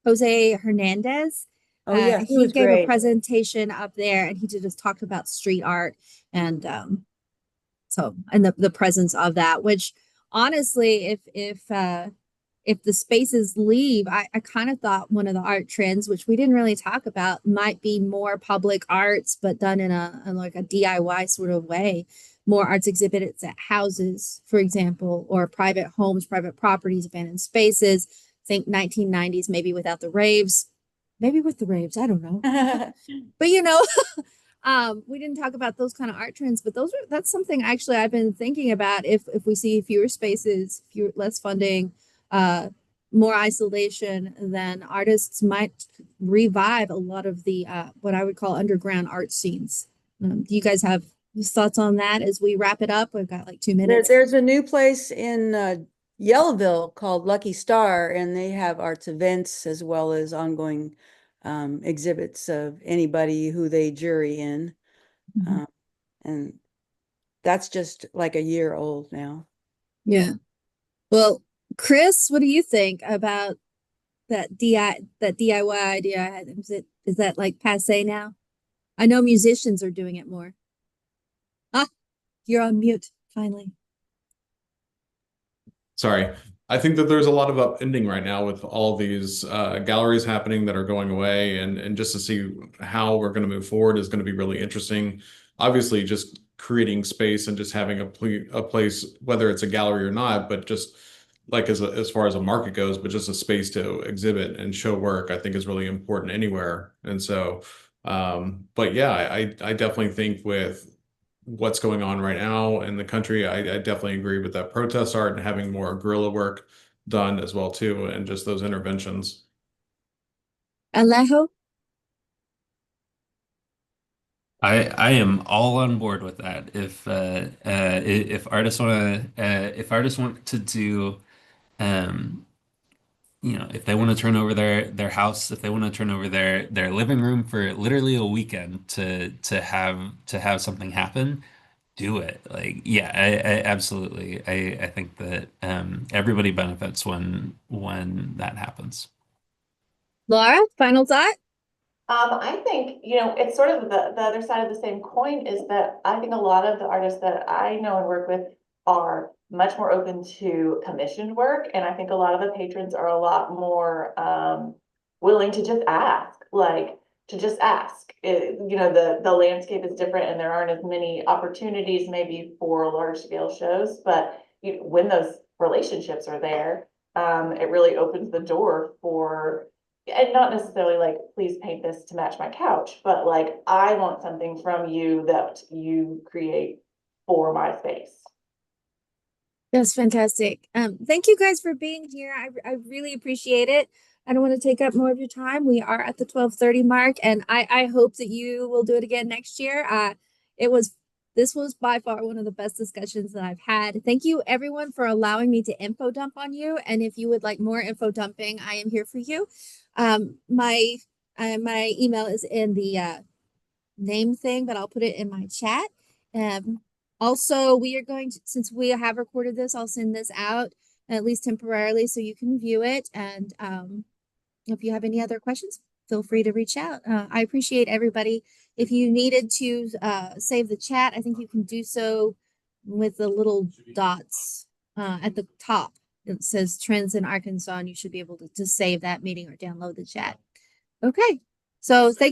Jose Hernandez. Oh yeah, He was gave a great. presentation up there, and he just talked about street art, and So, and the presence of that, which honestly, if the spaces leave, I kind of thought one of the art trends, which we didn't really talk about, might be more public arts, but done in like a DIY sort of way. More arts exhibits at houses, for example, or private homes, private properties, abandoned spaces. Think 1990s, maybe without the raves, maybe with the raves, I don't know. But you know, we didn't talk about those kind of art trends, but that's something actually I've been thinking about. If we see fewer spaces, less funding, more isolation, then artists might revive a lot of the what I would call underground art scenes. Do you guys have thoughts on that as we wrap it up? We've got like 2 minutes. There's a new place in Yellowville called Lucky Star, and they have arts events as well as ongoing exhibits of anybody who they jury in. Mhm. And that's just like a year old now. Yeah. Well, Chris, what do you think about that DIY idea? Is that like passe now? I know musicians are doing it more. Ah, you're on mute finally. Sorry. I think that there's a lot of upending right now with all these galleries happening that are going away, and just to see how we're going to move forward is going to be really interesting. Obviously, just creating space and just having a place, whether it's a gallery or not, but just like as far as a market goes, but just a space to exhibit and show work, I think is really important anywhere. And so, but yeah, I definitely think with what's going on right now in the country, I definitely agree with that protest art and having more guerrilla work done as well too, and just those interventions. Alejo? I am all on board with that. If artists want to do um if they want to turn over their house, if they want to turn over their living room for literally a weekend to have something happen, do it. Like, yeah, I absolutely. I think that everybody benefits when that happens. Laura, final thought? I think, it's sort of the other side of the same coin is that I think a lot of the artists that I know and work with are much more open to commissioned work. And I think a lot of the patrons are a lot more willing to just ask, the landscape is different and there aren't as many opportunities maybe for large scale shows, but when those relationships are there, it really opens the door for, and not necessarily like, please paint this to match my couch, but like, I want something from you that you create for my space. That's fantastic. Thank you guys for being here. I really appreciate it. I don't want to take up more of your time. We are at the 12:30 mark, and I hope that you will do it again next year. This was by far one of the best discussions that I've had. Thank you everyone for allowing me to info dump on you. And if you would like more info dumping, I am here for you. My email is in the name thing, but I'll put it in my chat. Also, we are going to, since we have recorded this, I'll send this out at least temporarily so you can view it. And if you have any other questions, feel free to reach out. I appreciate everybody. If you needed to save the chat, I think you can do so with the little dots at the top. It says Trends in Arkansas, and you should be able to save that meeting or download the chat. Okay, so thank